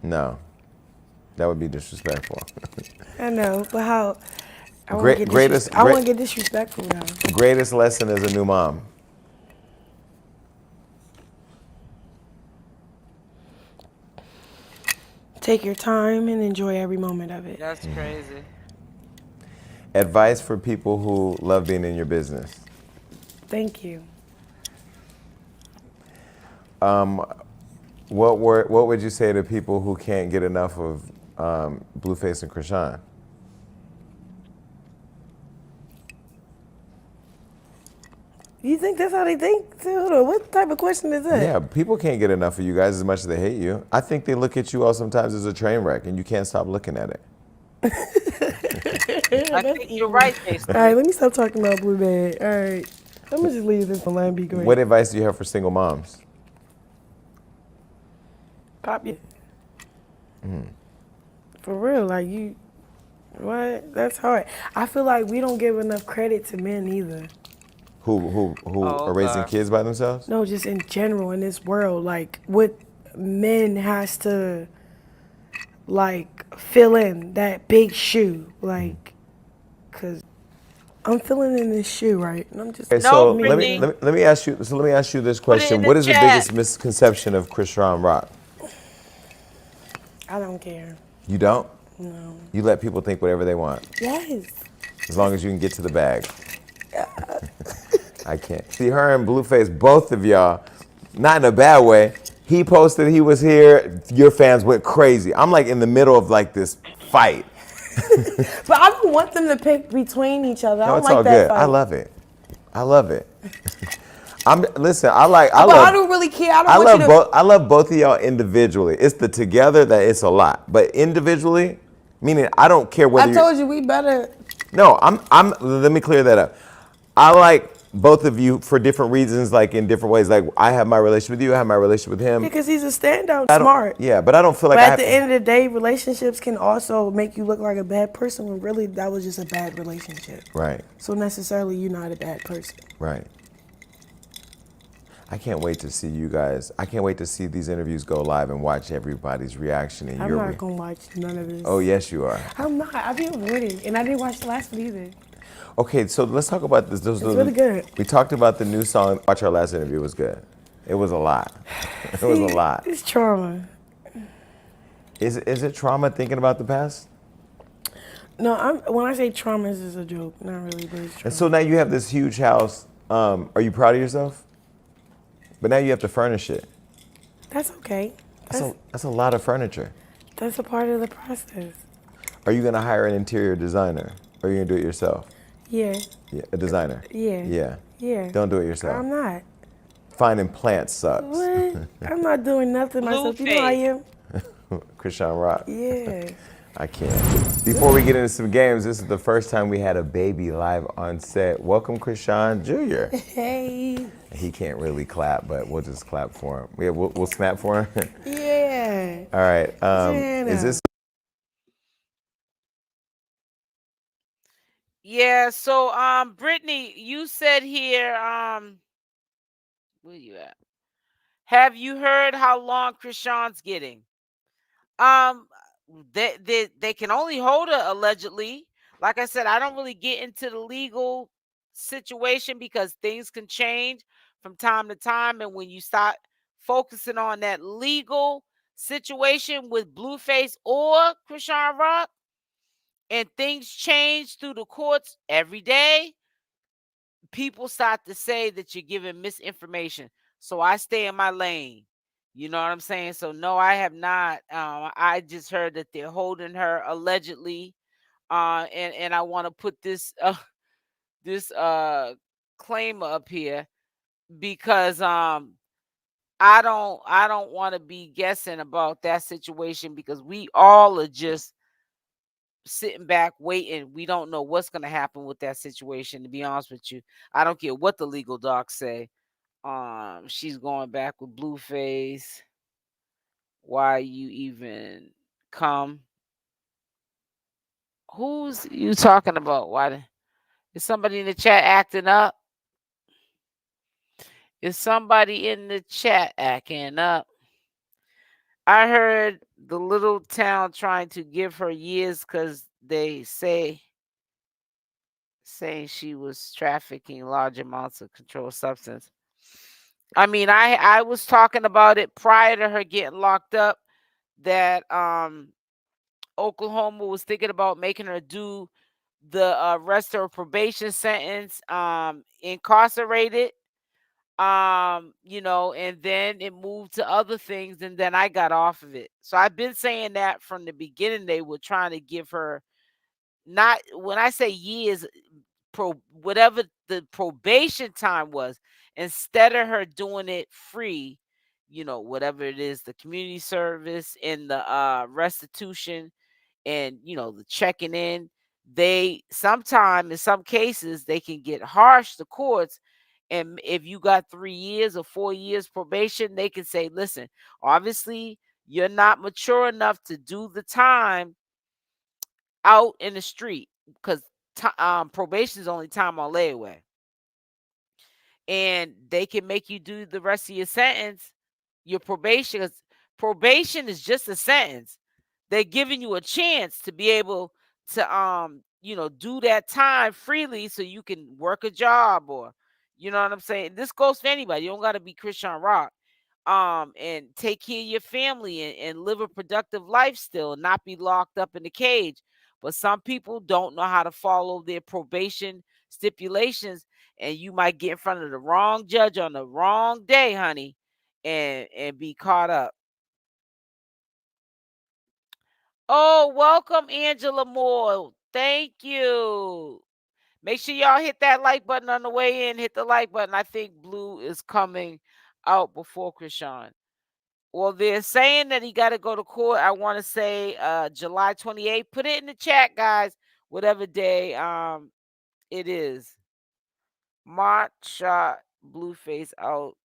No. That would be disrespectful.
I know, but how? I want to get disrespectful now.
Greatest lesson as a new mom.
Take your time and enjoy every moment of it.
That's crazy.
Advice for people who love being in your business.
Thank you.
What would you say to people who can't get enough of Blueface and Chrisean?
You think that's how they think? Hold on, what type of question is that?
Yeah, people can't get enough of you guys as much as they hate you. I think they look at you all sometimes as a train wreck, and you can't stop looking at it.
I think you're right, Jason.
All right, let me stop talking about Blue Bag. All right, I'm gonna just leave this alone and be great.
What advice do you have for single moms?
Pop you. For real, like you, what? That's hard. I feel like we don't give enough credit to men either.
Who are raising kids by themselves?
No, just in general in this world, like what men has to like fill in that big shoe, like, cause I'm filling in this shoe, right? And I'm just
Okay, so let me ask you. So let me ask you this question: What is the biggest misconception of Chrisean Rock?
I don't care.
You don't?
No.
You let people think whatever they want.
Yes.
As long as you can get to the bag. I can't. See, her and Blueface, both of y'all, not in a bad way, He posted he was here. Your fans went crazy. I'm like in the middle of like this fight.
But I don't want them to pick between each other. I
No,
don't
it's all
like that
good. I
fight.
love it. I love it. Listen.
But I don't really care. I don't want you to.
I love both of y'all individually. It's the together that it's a lot, but individually, meaning I don't care whether
I told you we better.
No, I'm. Let me clear that up. I like both of you for different reasons, like in different ways. Like I have my relationship with you. I have my relationship with him.
Because he's a standout,
I don't-
smart.
Yeah, but I don't feel like
But
I
at
have.
the end of the day, relationships can also make you look like a bad person when really that was just a bad relationship.
Right.
So necessarily you're not a bad person.
Right. I can't wait to see you guys. I can't wait to see these interviews go live and watch everybody's reaction and
I'm
your.
not gonna watch none of this.
Oh yes, you are.
I'm not. I've been avoiding, and I didn't watch the last one either.
Okay, so let's talk about this.
It's really good.
We talked about the new song. Watch our last interview. It was good. It was a lot. It was a lot.
It's trauma.
Is it trauma thinking about the past?
No, when I say trauma, it's just a joke. Not really, but it's trauma.
And so now you have this huge house. Are you proud of yourself? But now you have to furnish it.
That's okay.
That's a lot of furniture.
That's a part of the process.
Are you gonna hire an interior designer, or are you gonna do it yourself?
Yeah.
Yeah, a designer.
Yeah.
Yeah.
Yeah.
Don't do it yourself.
I'm not.
Finding plants sucks.
What? I'm not doing nothing myself. You know I am.
Chrisean Rock.
Yeah.
I can't. Before we get into some games, this is the first time we had a baby live on set. Welcome, Chrisean Jr.
Hey.
He can't really clap, but we'll just clap for him. Yeah, we'll snap for him.
Yeah.
All right. Is
Jana.
this?
Yeah, so Brittany, you said here, where you at? Have you heard how long Krishan's getting? Um, they can only hold her allegedly. Like I said, I don't really get into the legal situation because things can change from time to time. And when you start focusing on that legal situation with Blueface or Chrisean Rock, and things change through the courts every day, people start to say that you're giving misinformation. So I stay in my lane. You know what I'm saying? So no, I have not. I just heard that they're holding her allegedly. And I want to put this claim up here because I don't want to be guessing about that situation because we all are just sitting back waiting. We don't know what's going to happen with that situation, to be honest with you. I don't care what the legal docs say. She's going back with Blueface. Why you even come? Who's you talking about? Is somebody in the chat acting up? Is somebody in the chat acting up? I heard the little town trying to give her years because they saying she was trafficking large amounts of controlled substance. I mean, I was talking about it prior to her getting locked up that Oklahoma was thinking about making her do the rest of her probation sentence incarcerated. And then it moved to other things and then I got off of it. So I've been saying that from the beginning. They were trying to give her, not when I say years, whatever the probation time was, instead of her doing it free, whatever it is, the community service and the restitution and the checking in, they sometime in some cases they can get harsh, the courts. And if you got 3 years or 4 years probation, they can say, listen, obviously you're not mature enough to do the time out in the street because probation is only time on layaway. And they can make you do the rest of your sentence, your probation. 'Cause probation is just a sentence. They're giving you a chance to be able to do that time freely so you can work a job, or you know what I'm saying? This goes for anybody. You don't got to be Chrisean Rock. And take care of your family and live a productive life still, and not be locked up in the cage. But some people don't know how to follow their probation stipulations, and you might get in front of the wrong judge on the wrong day, honey, and be caught up. Oh, welcome, Angela Moore. Thank you. Make sure y'all hit that like button on the way in. Hit the like button. I think Blue is coming out before Chrisean. Well, they're saying that he got to go to court. I want to say July 28th. Put it in the chat, guys. Whatever day it is. March shot Blueface out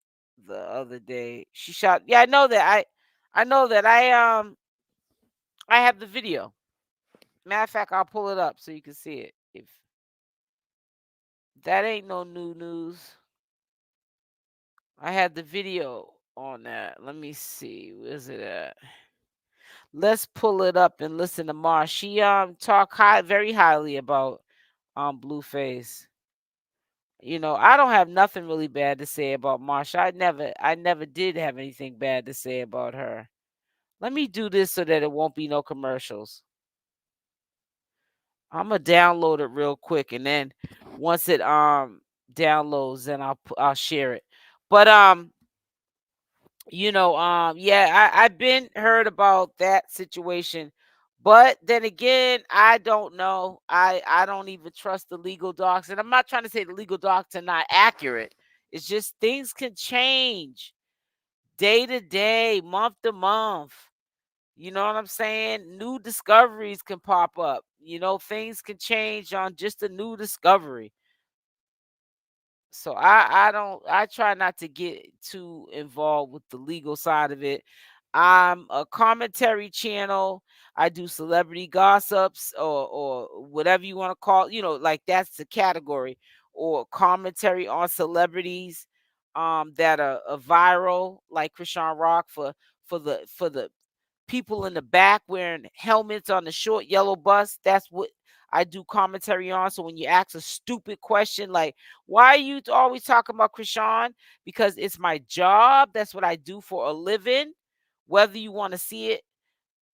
the other day. She shot. Yeah, I know that. I know that. I have the video. Matter of fact, I'll pull it up so you can see it. If that ain't no new news, I had the video on that. Let me see. Where's it at? Let's pull it up and listen to Marsh. She talk very highly about Blueface. You know, I don't have nothing really bad to say about Marsh. I never did have anything bad to say about her. Let me do this so that it won't be no commercials. I'm gonna download it real quick, and then once it downloads, then I'll share it. But yeah, I've been heard about that situation, but then again, I don't know. I don't even trust the legal docs, and I'm not trying to say the legal docs are not accurate. It's just things can change day to day, month to month. You know what I'm saying? New discoveries can pop up. You know, things can change on just a new discovery. So I try not to get too involved with the legal side of it. I'm a commentary channel. I do celebrity gossips or whatever you want to call, like that's the category, or commentary on celebrities that are viral, like Chrisean Rock, for the people in the back wearing helmets on the short yellow bus. That's what I do commentary on. So when you ask a stupid question like, why are you always talking about Chrisean? Because it's my job. That's what I do for a living. Whether you want to see it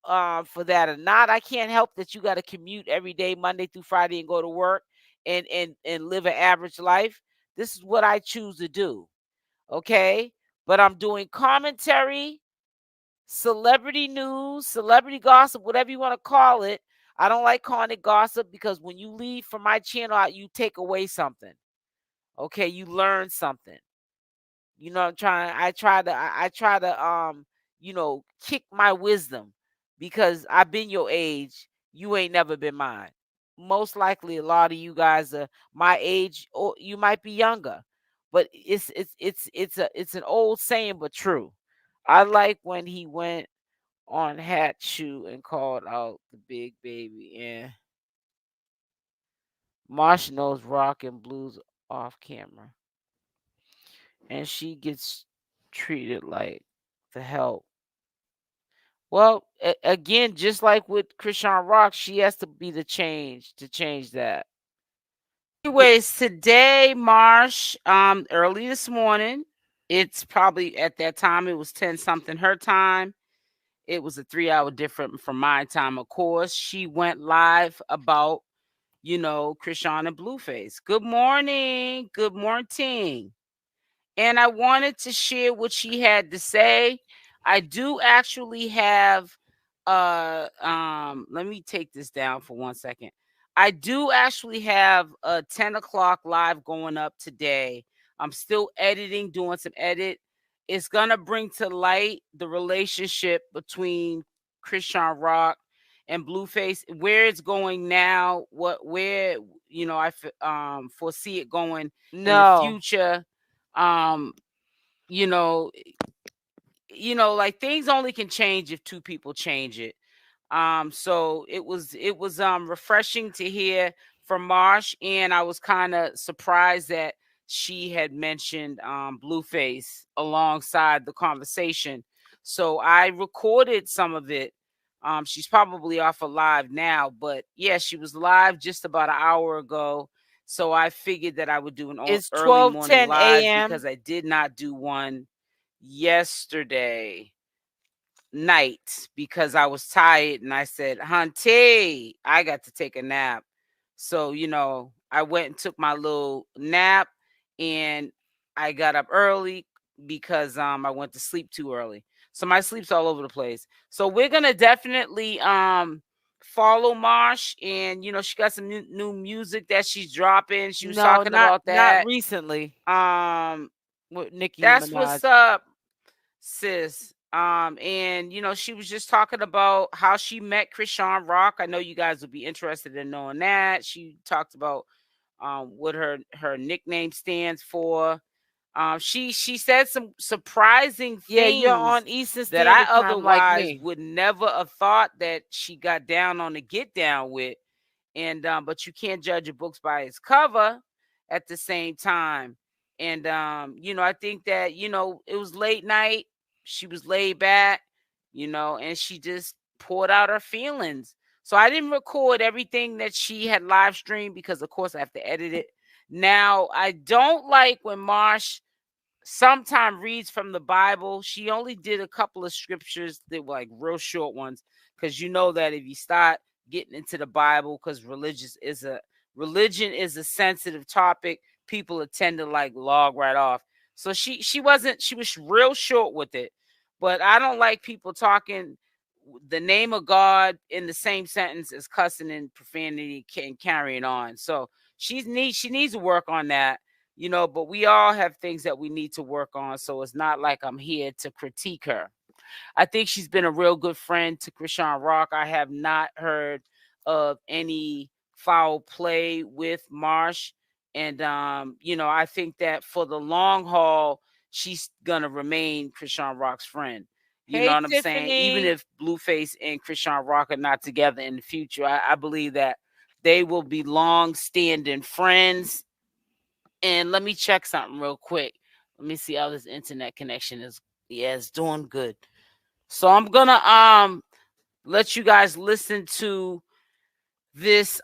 for that or not, I can't help that you got to commute every day, Monday through Friday, and go to work and live an average life. This is what I choose to do. Okay. But I'm doing commentary, celebrity news, celebrity gossip, whatever you want to call it. I don't like calling it gossip because when you leave from my channel, you take away something. Okay, you learn something. You know, I try to kick my wisdom because I've been your age. You ain't never been mine. Most likely a lot of you guys are my age, or you might be younger. But it's an old saying but true. I like when he went on Hat Shoe and called out the big baby, and Marsh knows rock and blues off camera, and she gets treated like the help. Well, again, just like with Chrisean Rock, she has to be the change to change that. Anyways, today, Marsh, early this morning, it's probably at that time, it was 10 something her time. It was a 3-hour difference from my time, of course. She went live about, Chrisean and Blueface. Good morning. Good morning. And I wanted to share what she had to say. I do actually have let me take this down for 1 second. I do actually have a 10 o'clock live going up today. I'm still editing, doing some edit. It's gonna bring to light the relationship between Chrisean Rock and Blueface, where it's going now, where I foresee it going in the future. Um, you know, like things only can change if two people change it. So it was refreshing to hear from Marsh, and I was kind of surprised that she had mentioned Blueface alongside the conversation. So I recorded some of it. She's probably off of live now, but yeah, she was live just about an hour ago. So I figured that I would do an early morning live because I did not do one yesterday night because I was tired, and I said, Hunty, I got to take a nap. So, I went and took my little nap, and I got up early, because I went to sleep too early. So my sleep's all over the place. So we're gonna definitely follow Marsh, and she got some new music that she's dropping. She was talking about that.
Not recently. With Nicki
That's
Minaj.
what's up, sis. And she was just talking about how she met Chrisean Rock. I know you guys would be interested in knowing that. She talked about what her nickname stands for. She said some surprising things.
Yeah, you're on Eastern
that I
Standard Time
otherwise
like me.
would never have thought that she got down on the get down with. And but you can't judge a book by its cover at the same time. And I think that it was late night. She was laid back, and she just poured out her feelings. So I didn't record everything that she had live streamed because, of course, I have to edit it. Now, I don't like when Marsh sometimes reads from the Bible. She only did a couple of scriptures that were like real short ones, because you know that if you start getting into the Bible, because religion is a sensitive topic, people tend to like log right off. So she was real short with it. But I don't like people talking the name of God in the same sentence as cussing and profanity and carrying on. So she needs to work on that, but we all have things that we need to work on. So it's not like I'm here to critique her. I think she's been a real good friend to Chrisean Rock. I have not heard of any foul play with Marsh. And, I think that for the long haul, she's going to remain Chrisean Rock's friend. You know what I'm saying? Even if Blueface and Chrisean Rock are not together in the future, I believe that they will be long-standing friends. And let me check something real quick. Let me see how this internet connection is. Yeah, it's doing good. So I'm gonna let you guys listen to this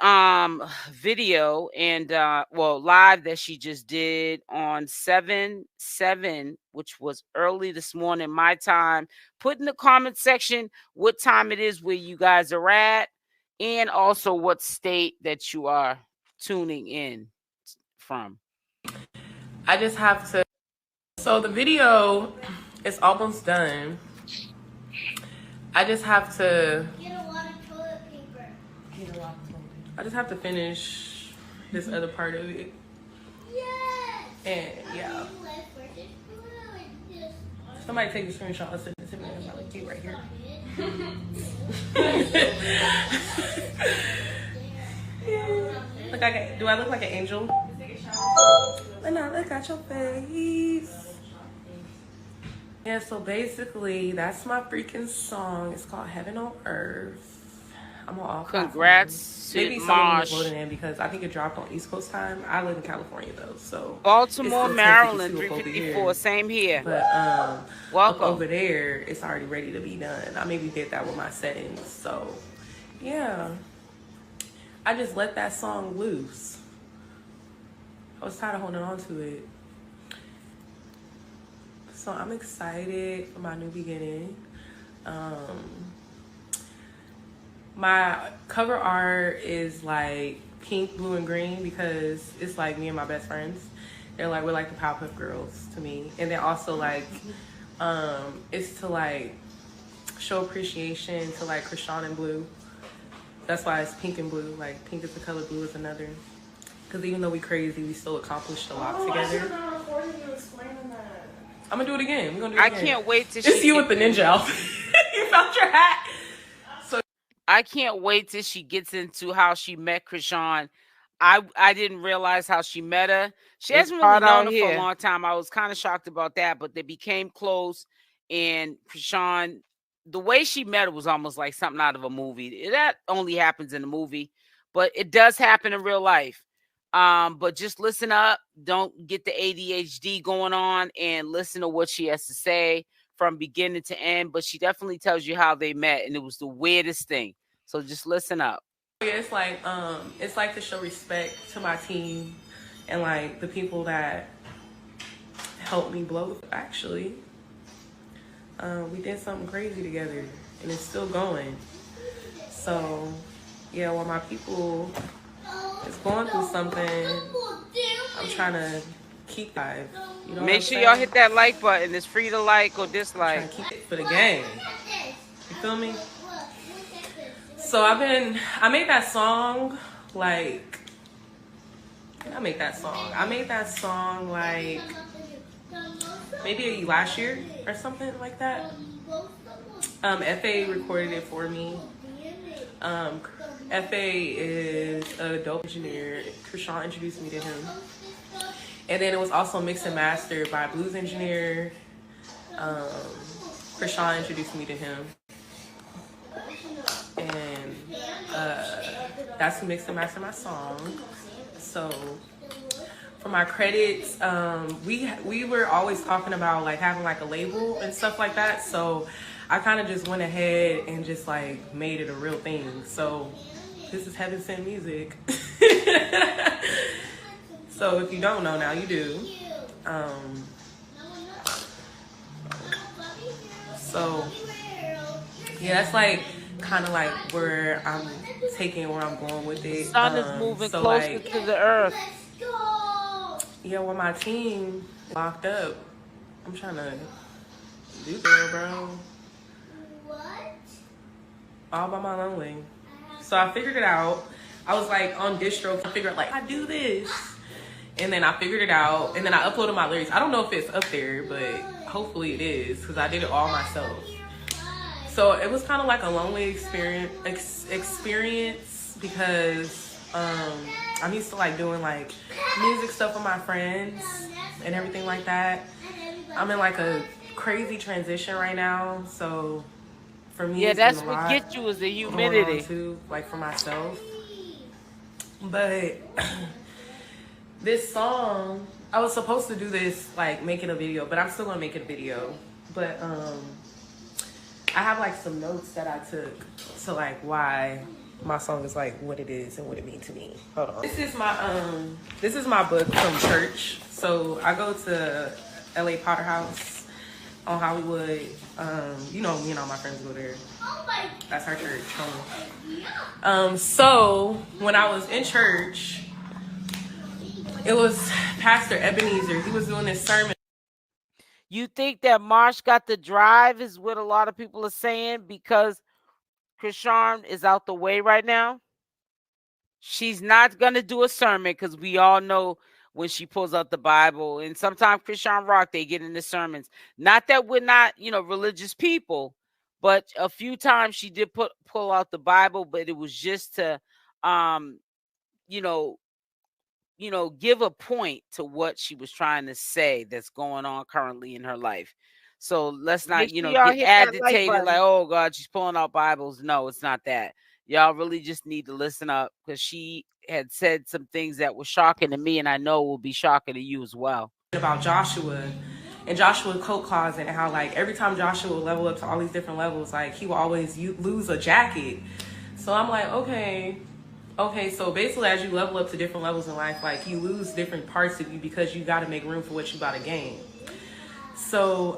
video and live that she just did on 7/7, which was early this morning my time. Put in the comment section what time it is where you guys are at, and also what state that you are tuning in from.
I just have to. So the video is almost done. I just have to.
Get a lot of toilet paper.
I just have to finish this other part of it.
Yes.
And yeah. Somebody take a screenshot and send it to me. I'm gonna keep right here. Do I look like an angel? When I look at your face. Yeah, so basically, that's my freaking song. It's called Heaven on Earth. I'm on all
Congrats to
maybe
Marsh.
someone voted in because I think it dropped on East Coast time. I live in California though, so
Baltimore, Maryland, 354. Same here.
But
welcome
over there. It's already ready to be done. I maybe did that with my settings. So yeah, I just let that song loose. I was tired of holding on to it. So I'm excited for my new beginning. My cover art is like pink, blue, and green because it's like me and my best friends. We're like the Powerpuff Girls to me. And then also like, it's to like show appreciation to like Chrisean and Blue. That's why it's pink and blue. Like pink is the color, blue is another. Because even though we crazy, we still accomplished a lot together. I'm gonna do it again. We're gonna do it again.
I can't wait to
It's you with the ninja outfit. You found your hat.
I can't wait till she gets into how she met Chrisean. I didn't realize how she met her. She hasn't really known her for a long time. I was kind of shocked about that, but they became close. And Chrisean, the way she met her was almost like something out of a movie. That only happens in a movie, but it does happen in real life. But just listen up. Don't get the ADHD going on and listen to what she has to say from beginning to end. But she definitely tells you how they met, and it was the weirdest thing. So just listen up.
Yeah, it's like to show respect to my team and like the people that helped me blow. Actually, we did something crazy together, and it's still going. So yeah, when my people is going through something, I'm trying to keep alive.
Make sure y'all hit that like button. It's free to like or dislike.
I'm trying to keep it for the game. You feel me? So I made that song like, I made that song like maybe last year or something like that. FA recorded it for me. FA is a dope engineer. Chrisean introduced me to him. And then it was also mixed and mastered by a blues engineer. Chrisean introduced me to him. And that's who mixed and mastered my song. So for my credits, we were always talking about like having like a label and stuff like that. So I kind of just went ahead and just like made it a real thing. So this is Heaven Sent Music. So if you don't know, now you do. So yeah, that's like kind of like where I'm going with it.
The sun is moving closer like, to the earth.
Yeah, well, my team locked up. I'm trying to do that, bro. What? All by my lonely. So I figured it out. I was like on distro, I figured like I do this. And then I figured it out, and then I uploaded my lyrics. I don't know if it's up there, but hopefully it is, because I did it all myself. So it was kind of like a lonely experience because I'm used to like doing like music stuff with my friends and everything like that. I'm in like a crazy transition right now, so for me,
that's what gets you is the humidity
too, like for myself. But this song, I was supposed to do this like making a video, but I'm still gonna make it a video. But I have like some notes that I took to like why my song is like what it is and what it means to me. Hold on. This is my book from church. So I go to LA Potter House on Hollywood. You know, me and all my friends go there. That's our church home. So when I was in church, it was Pastor Ebenezer. He was doing this sermon.
You think that Marsh got the drive is what a lot of people are saying because Chrisean is out the way right now? She's not going to do a sermon because we all know when she pulls out the Bible. And sometimes Chrisean Rock, they get into sermons. Not that we're not, religious people, but a few times she did pull out the Bible, but it was just to, give a point to what she was trying to say that's going on currently in her life. So let's not, get agitated like, oh God, she's pulling out Bibles. No, it's not that. Y'all really just need to listen up because she had said some things that were shocking to me and I know will be shocking to you as well.
About Joshua and Joshua's coat closet and how like every time Joshua would level up to all these different levels, like he will always lose a jacket. So I'm like, okay, so basically as you level up to different levels in life, like you lose different parts of you because you got to make room for what you about to gain. So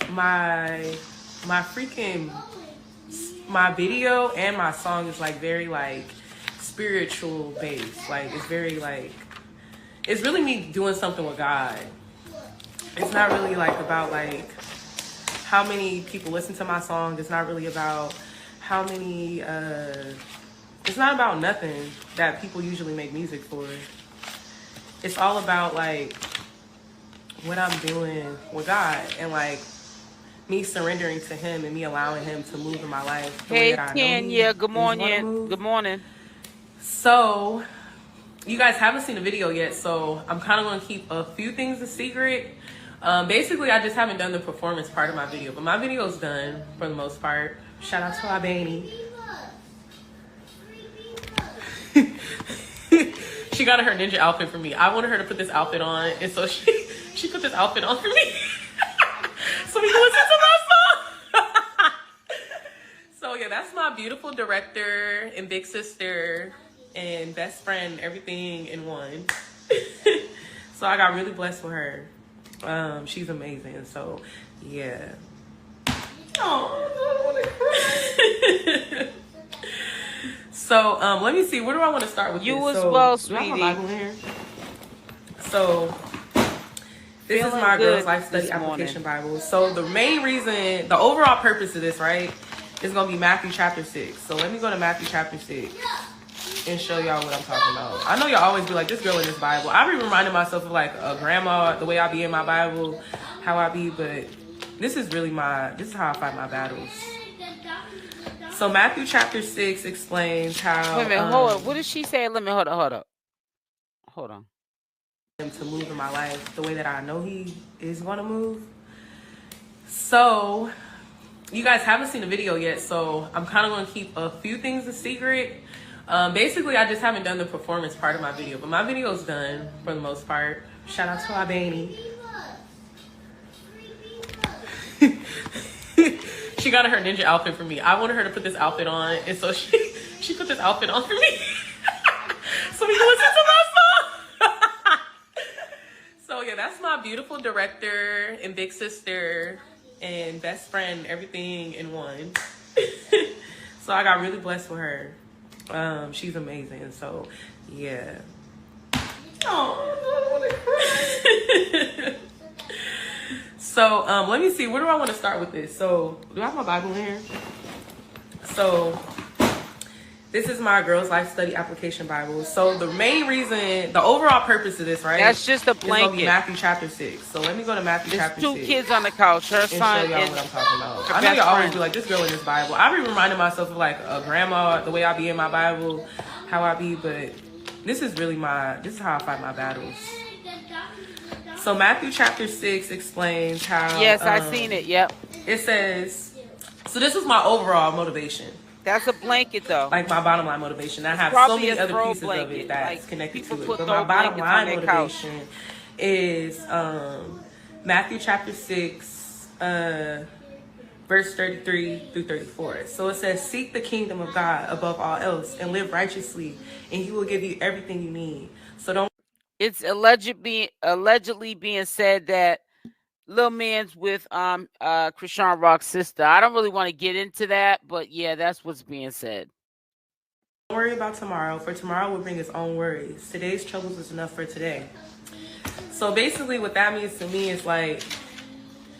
my video and my song is like very like spiritual based. Like it's very like, it's really me doing something with God. It's not really like about like how many people listen to my song. It's not really about how many, it's not about nothing that people usually make music for. It's all about like what I'm doing with God and like me surrendering to him and me allowing him to move in my life.
Hey, Tanya, good morning. Good morning.
So you guys haven't seen the video yet, so I'm kind of going to keep a few things a secret. Basically, I just haven't done the performance part of my video, but my video is done for the most part. Shout out to Albany. She got her ninja outfit for me. I wanted her to put this outfit on, and so she put this outfit on for me. So we can listen to my song. So yeah, that's my beautiful director and big sister and best friend, everything in one. So I got really blessed with her. She's amazing. So yeah. Oh, so let me see. Where do I want to start with
you
this?
as well, sweetie.
So This is my Girls Life Study Application Bible. So the main reason, the overall purpose of this, right, is going to be Matthew chapter 6. So let me go to Matthew chapter 6 and show y'all what I'm talking about. I know y'all always be like, this girl in this Bible. I be reminding myself of like a grandma, the way I be in my Bible, how I be, but this is really this is how I fight my battles. So Matthew chapter 6 explains how...
Wait a minute, hold on. What did she say? Let me, hold on.
To move in my life the way that I know he is going to move. So you guys haven't seen the video yet, so I'm kind of going to keep a few things a secret. Basically, I just haven't done the performance part of my video, but my video is done for the most part. Shout out to Albany. She got her ninja outfit for me. I wanted her to put this outfit on, and so she put this outfit on for me. So we can listen to my song. So yeah, that's my beautiful director and big sister and best friend, everything in one. So I got really blessed with her. She's amazing. So yeah. Oh, I want to cry. So let me see. Where do I want to start with this? So do I have my Bible in here? So this is my Girls Life Study Application Bible. So the main reason, the overall purpose of this, right?
That's just a blanket.
It's gonna be Matthew chapter 6. So let me go to Matthew chapter 6.
There's 2 kids on the couch. Her son
show y'all
and
what I'm talking about. I know y'all always be like, this girl in this Bible. I be reminding myself of like a grandma, the way I be in my Bible, how I be, but this is really this is how I fight my battles. So Matthew chapter 6 explains how...
Yes, I seen it, yep.
It says, so this is my overall motivation.
That's a blanket, though.
Like my bottom line motivation. I have so many other pieces of it that's connected to it. But my bottom line motivation is Matthew chapter 6, verse 33 through 34. So it says, seek the kingdom of God above all else and live righteously, and he will give you everything you need. So don't...
It's allegedly being said that Lil Man's with Chrisean Rock's sister. I don't really want to get into that, but yeah, that's what's being said.
Don't worry about tomorrow, for tomorrow will bring its own worries. Today's troubles is enough for today. So basically what that means to me is like,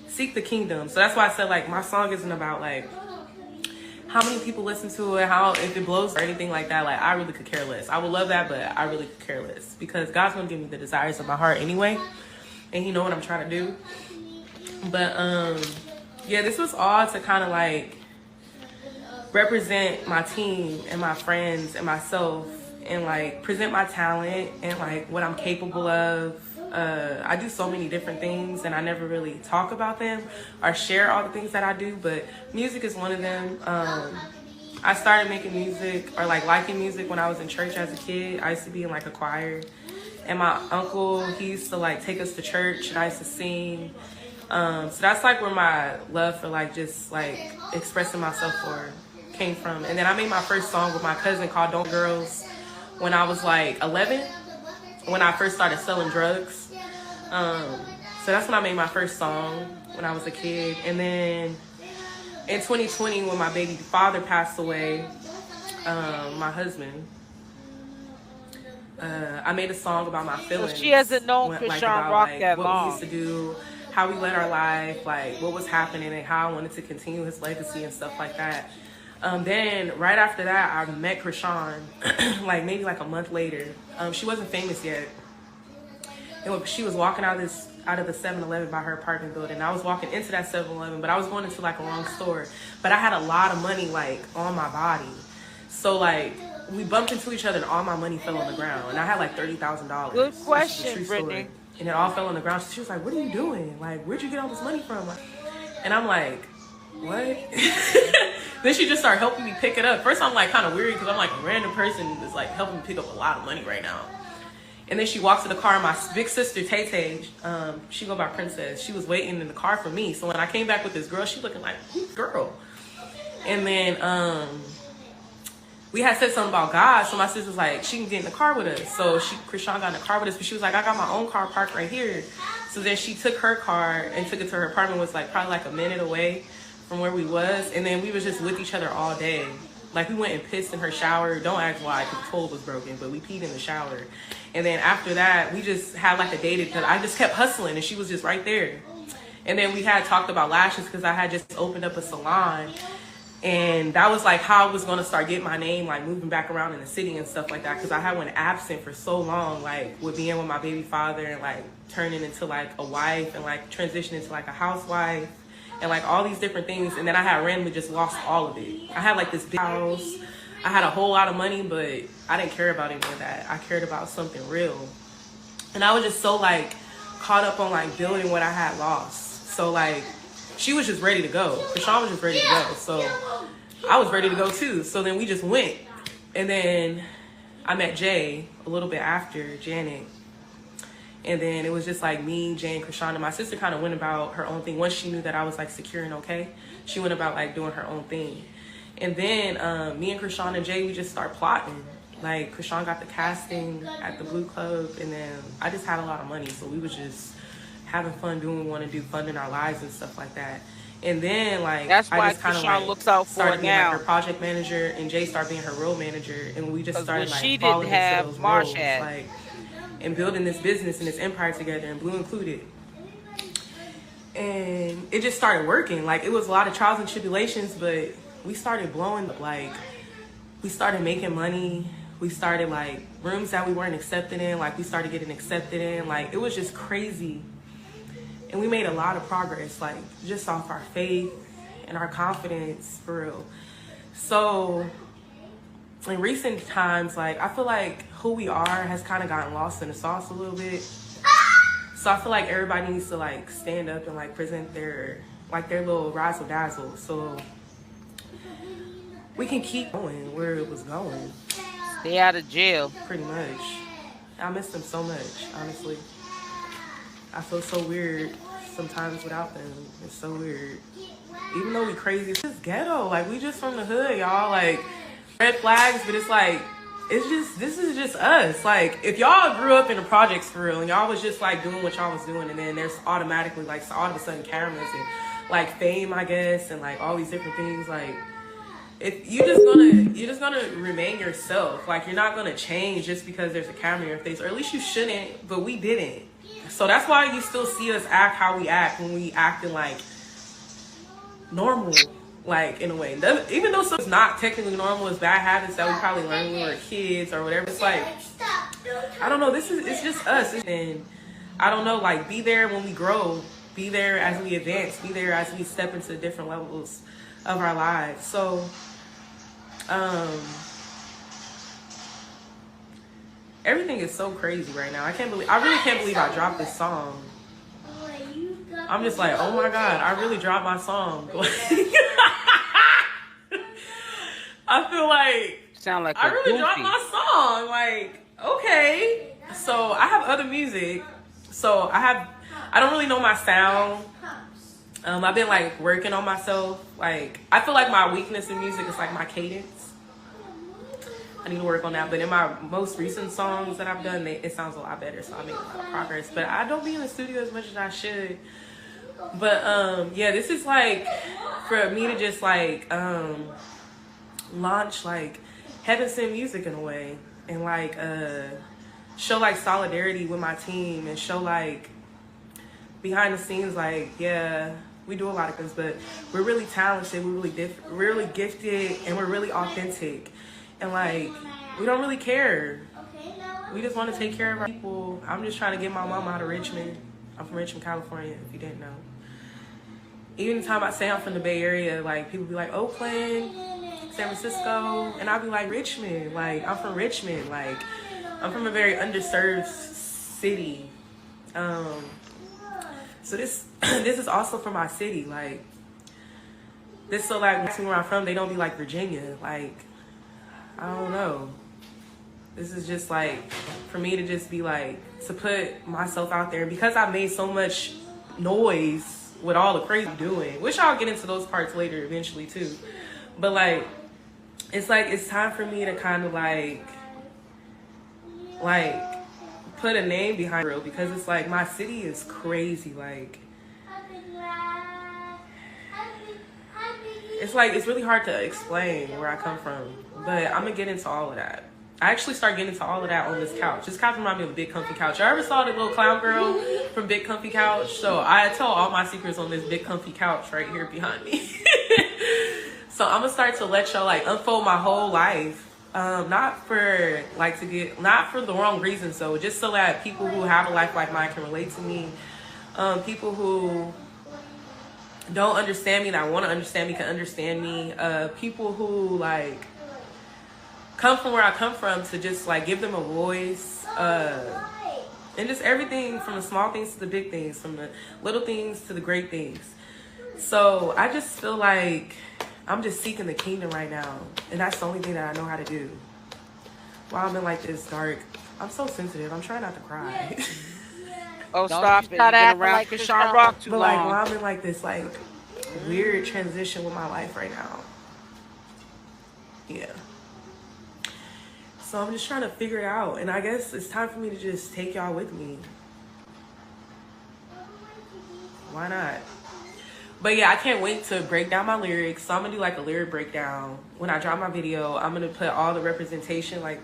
seek the kingdom. So that's why I said like my song isn't about like how many people listen to it, how if it blows or anything like that. Like I really could care less. I would love that, but I really could care less because God's gonna give me the desires of my heart anyway, and he know what I'm trying to do. But yeah, this was all to kind of like represent my team and my friends and myself and like present my talent and like what I'm capable of. I do so many different things and I never really talk about them or share all the things that I do, but music is one of them. I started making music or like liking music when I was in church as a kid. I used to be in like a choir, and my uncle, he used to like take us to church and I used to sing. So that's like where my love for like just like expressing myself came from. And then I made my first song with my cousin called Don't Girls when I was like 11, when I first started selling drugs. So that's when I made my first song when I was a kid. And then in 2020, when my baby father passed away, my husband, I made a song about my feelings.
So she hasn't known Chrisean Rock
like,
that
what
long.
we used to do, how we led our life, like what was happening and how I wanted to continue his legacy and stuff like that. Then right after that, I met Chrisean, like maybe like a month later. She wasn't famous yet. And she was walking out of the 7-Eleven by her apartment building. I was walking into that 7-Eleven, but I was going into like a wrong store. But I had a lot of money like on my body. So like we bumped into each other and all my money fell on the ground. And I had like $30,000.
Good question, Brittany.
And it all fell on the ground. She was like, what are you doing? Like, where'd you get all this money from? And I'm like, what? Then she just started helping me pick it up. First I'm like kind of weird because I'm like a random person that's like helping me pick up a lot of money right now. And then she walks to the car, and my big sister, Tay, she go by Princess. She was waiting in the car for me. So when I came back with this girl, she looking like, who's girl? And then we had said something about God. So my sister was like, she can get in the car with us. So Chrisean got in the car with us, but she was like, I got my own car parked right here. So then she took her car and took it to her apartment. It was like probably like a minute away from where we was. And then we was just with each other all day. Like, we went and pissed in her shower. Don't ask why, because the toilet was broken, but we peed in the shower. And then after that, we just had like a date because I just kept hustling and she was just right there. And then we had talked about lashes because I had just opened up a salon. And that was like how I was going to start getting my name, like moving back around in the city and stuff like that. Because I had went absent for so long, like with being with my baby father and like turning into like a wife and like transitioning to like a housewife and like all these different things. And then I had randomly just lost all of it. I had like this big house. I had a whole lot of money, but I didn't care about any of that. I cared about something real. And I was just so like caught up on like building what I had lost. So like, she was just ready to go. Chrisean was just ready to go. So I was ready to go too. So then we just went. And then I met Jay a little bit after, Janet. And then it was just like me, Jay, and Chrisean. And my sister kind of went about her own thing. Once she knew that I was like secure and okay, she went about like doing her own thing. And then me and Chrisean and Jay, we just start plotting. Like, Chrisean got the casting at the Blue Club. And then I just had a lot of money. So we was just having fun doing what we want to do, funding our lives and stuff like that. And then like
that's why
I just kind of like
looks out for
started being
now.
like her project manager, and Jay started being her role manager, and we just started like
she
falling
didn't have
into those
Marsh
roles,
had.
like, and building this business and this empire together, and Blue included. And it just started working. Like, it was a lot of trials and tribulations, but we started blowing up. Like, we started making money. We started like rooms that we weren't accepted in, like we started getting accepted in. Like, it was just crazy. And we made a lot of progress, like just off our faith and our confidence, for real. So in recent times, like I feel like who we are has kind of gotten lost in the sauce a little bit. So I feel like everybody needs to like stand up and like present their little razzle dazzle, so we can keep going where it was going.
Stay out of jail.
Pretty much. I miss them so much, honestly. I feel so weird sometimes without them. It's so weird. Even though we crazy, it's just ghetto. Like, we just from the hood, y'all. Like, red flags, but it's like, this is just us. Like, if y'all grew up in the projects for real and y'all was just like doing what y'all was doing, and then there's automatically like all of a sudden cameras and like fame, I guess, and like all these different things, like, if you're just gonna remain yourself. Like, you're not gonna change just because there's a camera in your face, or at least you shouldn't, but we didn't. So that's why you still see us act how we act when we acting like normal, like, in a way. Even though it's not technically normal, it's bad habits that we probably learned when we were kids or whatever. It's like, I don't know, it's just us. And I don't know, like, be there when we grow, be there as we advance, be there as we step into different levels of our lives. So, everything is so crazy right now. I really can't believe I dropped this song. I'm just like, oh my God, I really dropped my song. I feel like
Sound like
I really
goofy.
dropped my song. Like, okay. So I have other music. So I don't really know my sound. I've been like working on myself. Like, I feel like my weakness in music is like my cadence. I need to work on that. But in my most recent songs that I've done, it sounds a lot better. So I make a lot of progress. But I don't be in the studio as much as I should. But yeah, this is like for me to just like launch like heaven sent music in a way, and like show like solidarity with my team, and show like behind the scenes, like, yeah, we do a lot of things, but we're really talented, we're really gifted, and we're really authentic, and like we don't really care. We just want to take care of our people. I'm just trying to get my mom out of Richmond. I'm from Richmond, California, if you didn't know. Even the time I say I'm from the Bay Area, like, people be like, Oakland, San Francisco, and I'll be like, Richmond. Like, I'm from Richmond. Like, I'm from a very underserved city. So this is also for my city. Like, this, so like, where I'm from, they don't be like Virginia. Like, I don't know. This is just like for me to just be like, to put myself out there. And because I made so much noise with all the crazy doing, which I'll get into those parts later eventually too. But like, it's time for me to kind of like put a name behind it, because it's like my city is crazy. Like, It's like it's really hard to explain where I come from, but I'm gonna get into all of that. I actually start getting into all of that on this couch. This couch reminds me of a Big Comfy Couch. You ever saw the little clown girl from Big Comfy Couch? So I tell all my secrets on this Big Comfy Couch right here behind me. So I'm gonna start to let y'all like unfold my whole life. Not for like to get, not for the wrong reasons though, just so that people who have a life like mine can relate to me. People who don't understand me that want to understand me can understand me. People who like come from where I come from, to just like give them a voice. And just everything from the small things to the big things, from the little things to the great things. So I just feel like I'm just seeking the kingdom right now. And that's the only thing that I know how to do. While I'm in like this dark, I'm so sensitive. I'm trying not to cry.
Oh, stop it. You've been around Chrisean Rock too
But
long.
like while I'm in like this like weird transition with my life right now. Yeah. So I'm just trying to figure it out. And I guess it's time for me to just take y'all with me. Why not? But yeah, I can't wait to break down my lyrics. So I'm gonna do like a lyric breakdown. When I drop my video, I'm gonna put all the representation, like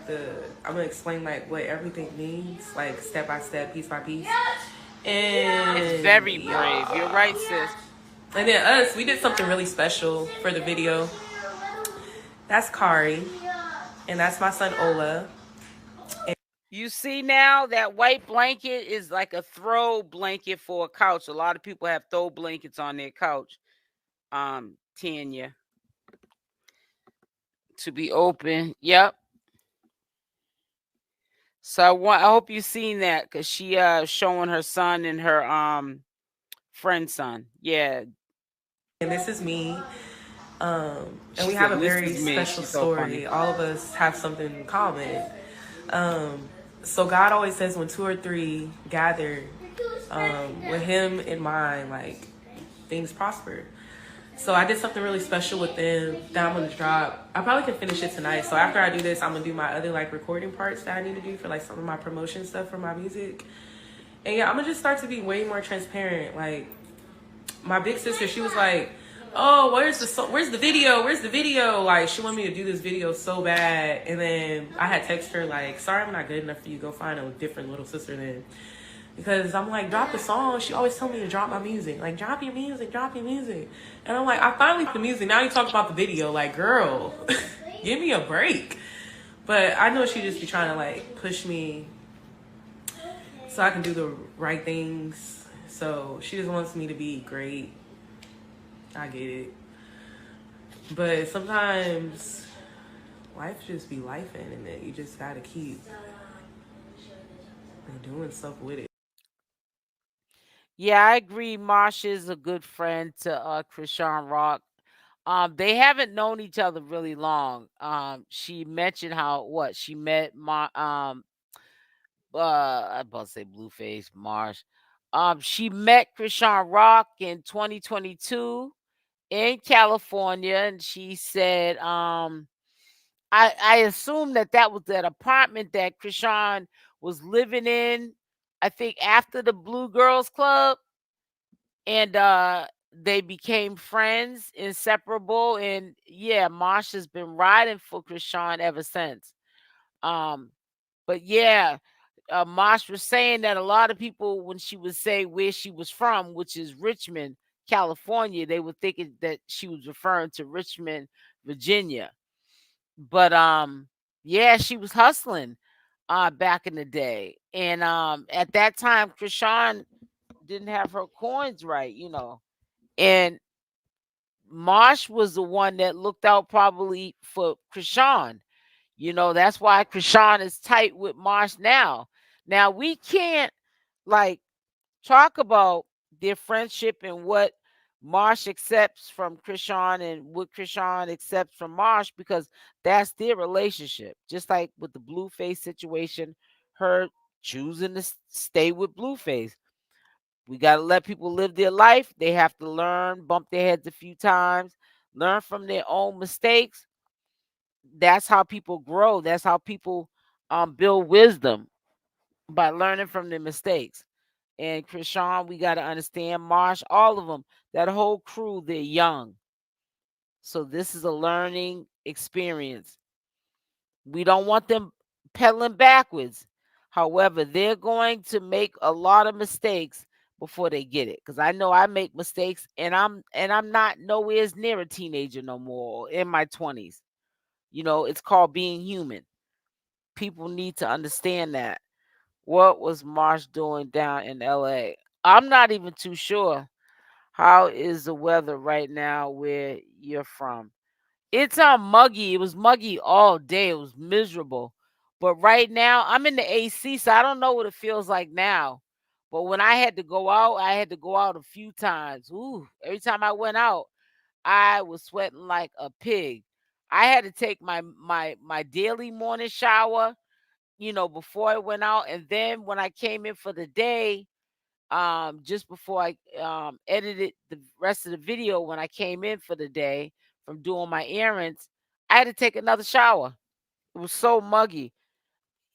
I'm gonna explain like what everything means, like step by step, piece by piece. And
it's very brave. You're right, sis.
And then we did something really special for the video. That's Kari. And that's my son Ola.
You see now that white blanket is like a throw blanket for a couch. A lot of people have throw blankets on their couch. Tanya. To be open. Yep. So I hope you've seen that, because she showing her son and her friend's son. Yeah.
And this is me. And we have a very special story. So all of us have something in common. So God always says when 2 or 3 gather with him in mind, like things prosper. So I did something really special with them that I'm going to drop. I probably can finish it tonight. So after I do this, I'm going to do my other like recording parts that I need to do for like some of my promotion stuff for my music. And yeah, I'm going to just start to be way more transparent. Like my big sister, she was like, oh, where's the video? Like, she wanted me to do this video so bad. And then I had texted her, like, sorry, I'm not good enough for you. Go find a different little sister then. Because I'm like, drop the song. She always told me to drop my music. Like, drop your music. And I'm like, I finally the music. Now you talk about the video. Like, girl, give me a break. But I know she just be trying to, like, push me so I can do the right things. So she just wants me to be great. I get it. But sometimes life just be lifing, and then you just gotta keep doing stuff with it.
Yeah, I agree. Marsh is a good friend to Chrisean Rock. They haven't known each other really long. She mentioned how she met I'm about to say Blueface, Marsh. She met Chrisean Rock in 2022 in California, and she said, I assume that was that apartment that Chrisean was living in, I think after the Blue Girls Club, and they became friends, inseparable, and yeah, Marsh has been riding for Chrisean ever since. But yeah, Marsh was saying that a lot of people, when she would say where she was from, which is Richmond, California, they were thinking that she was referring to Richmond, Virginia. But yeah, she was hustling back in the day. And at that time, Chrisean didn't have her coins right, And Marsh was the one that looked out probably for Chrisean. That's why Chrisean is tight with Marsh now. Now we can't like talk about their friendship and what Marsh accepts from Chrisean and what Chrisean accepts from Marsh, because that's their relationship. Just like with the Blueface situation, her choosing to stay with Blueface. We got to let people live their life. They have to learn, bump their heads a few times, learn from their own mistakes. That's how people grow. That's how people build wisdom, by learning from their mistakes. And Chrisean, we got to understand, Marsh, all of them, that whole crew, they're young. So this is a learning experience. We don't want them pedaling backwards. However, they're going to make a lot of mistakes before they get it. Because I know I make mistakes, and I'm not nowhere near a teenager no more, in my 20s. It's called being human. People need to understand that. What was Marsh doing down in LA? I'm not even too sure. How is the weather right now where you're from? It's muggy. It was muggy all day. It was miserable. But right now, I'm in the AC, so I don't know what it feels like now. But when I had to go out, I had to go out a few times. Ooh, every time I went out, I was sweating like a pig. I had to take my daily morning shower, before I went out, and then when I came in for the day, just before I edited the rest of the video, when I came in for the day from doing my errands, I had to take another shower. It was so muggy.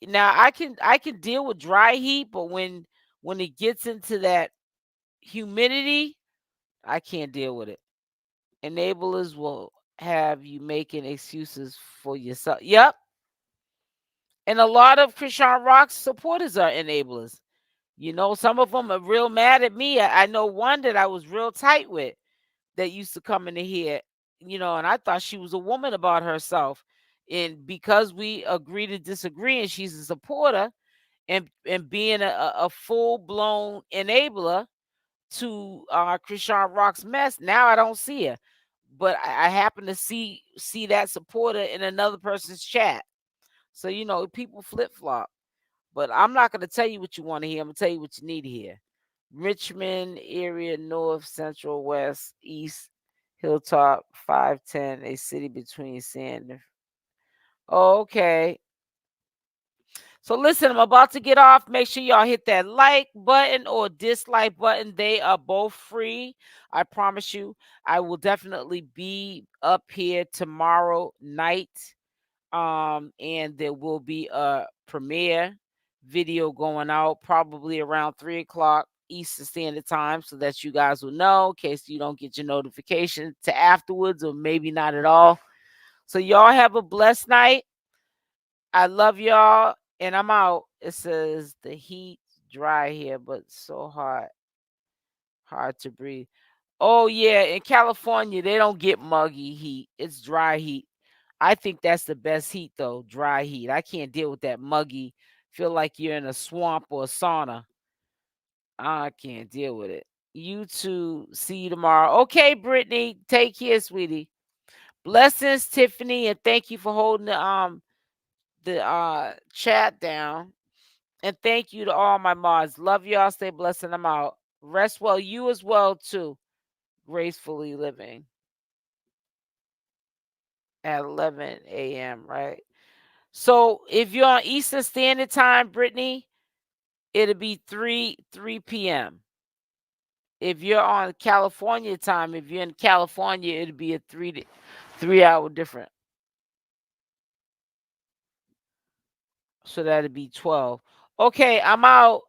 Now I can deal with dry heat, but when it gets into that humidity, I can't deal with it. Enablers will have you making excuses for yourself. Yep. And a lot of Chrisean Rock's supporters are enablers. Some of them are real mad at me. I know one that I was real tight with that used to come into here, and I thought she was a woman about herself. And because we agree to disagree, and she's a supporter and being a full blown enabler to Chrisean Rock's mess, now I don't see her. But I happen to see that supporter in another person's chat. So people flip flop. But I'm not going to tell you what you want to hear. I'm going to tell you what you need to hear. Richmond area, north, central, west, east, Hilltop, 510, a city between sand. Oh, okay. So listen, I'm about to get off. Make sure y'all hit that like button or dislike button. They are both free. I promise you, I will definitely be up here tomorrow night. And there will be a premiere video going out probably around 3 o'clock Eastern Standard Time, so that you guys will know in case you don't get your notification to afterwards, or maybe not at all. So y'all have a blessed night. I love y'all, and I'm out. It says the heat dry here, but so hard to breathe. Oh yeah, in California they don't get muggy heat. It's dry heat. I think that's the best heat though, dry heat. I can't deal with that muggy. Feel like you're in a swamp or a sauna. I can't deal with it. You too. See you tomorrow. Okay, Brittany. Take care, sweetie. Blessings, Tiffany, and thank you for holding the chat down. And thank you to all my mods. Love y'all. Stay blessed, and I'm out. Rest well. You as well too. Gracefully living at 11 a.m. Right. So if you're on Eastern Standard Time, Brittany, it'll be 3 p.m. If you're on California time, if you're in California, it'll be a 3 hour different. So that'll be 12. Okay, I'm out.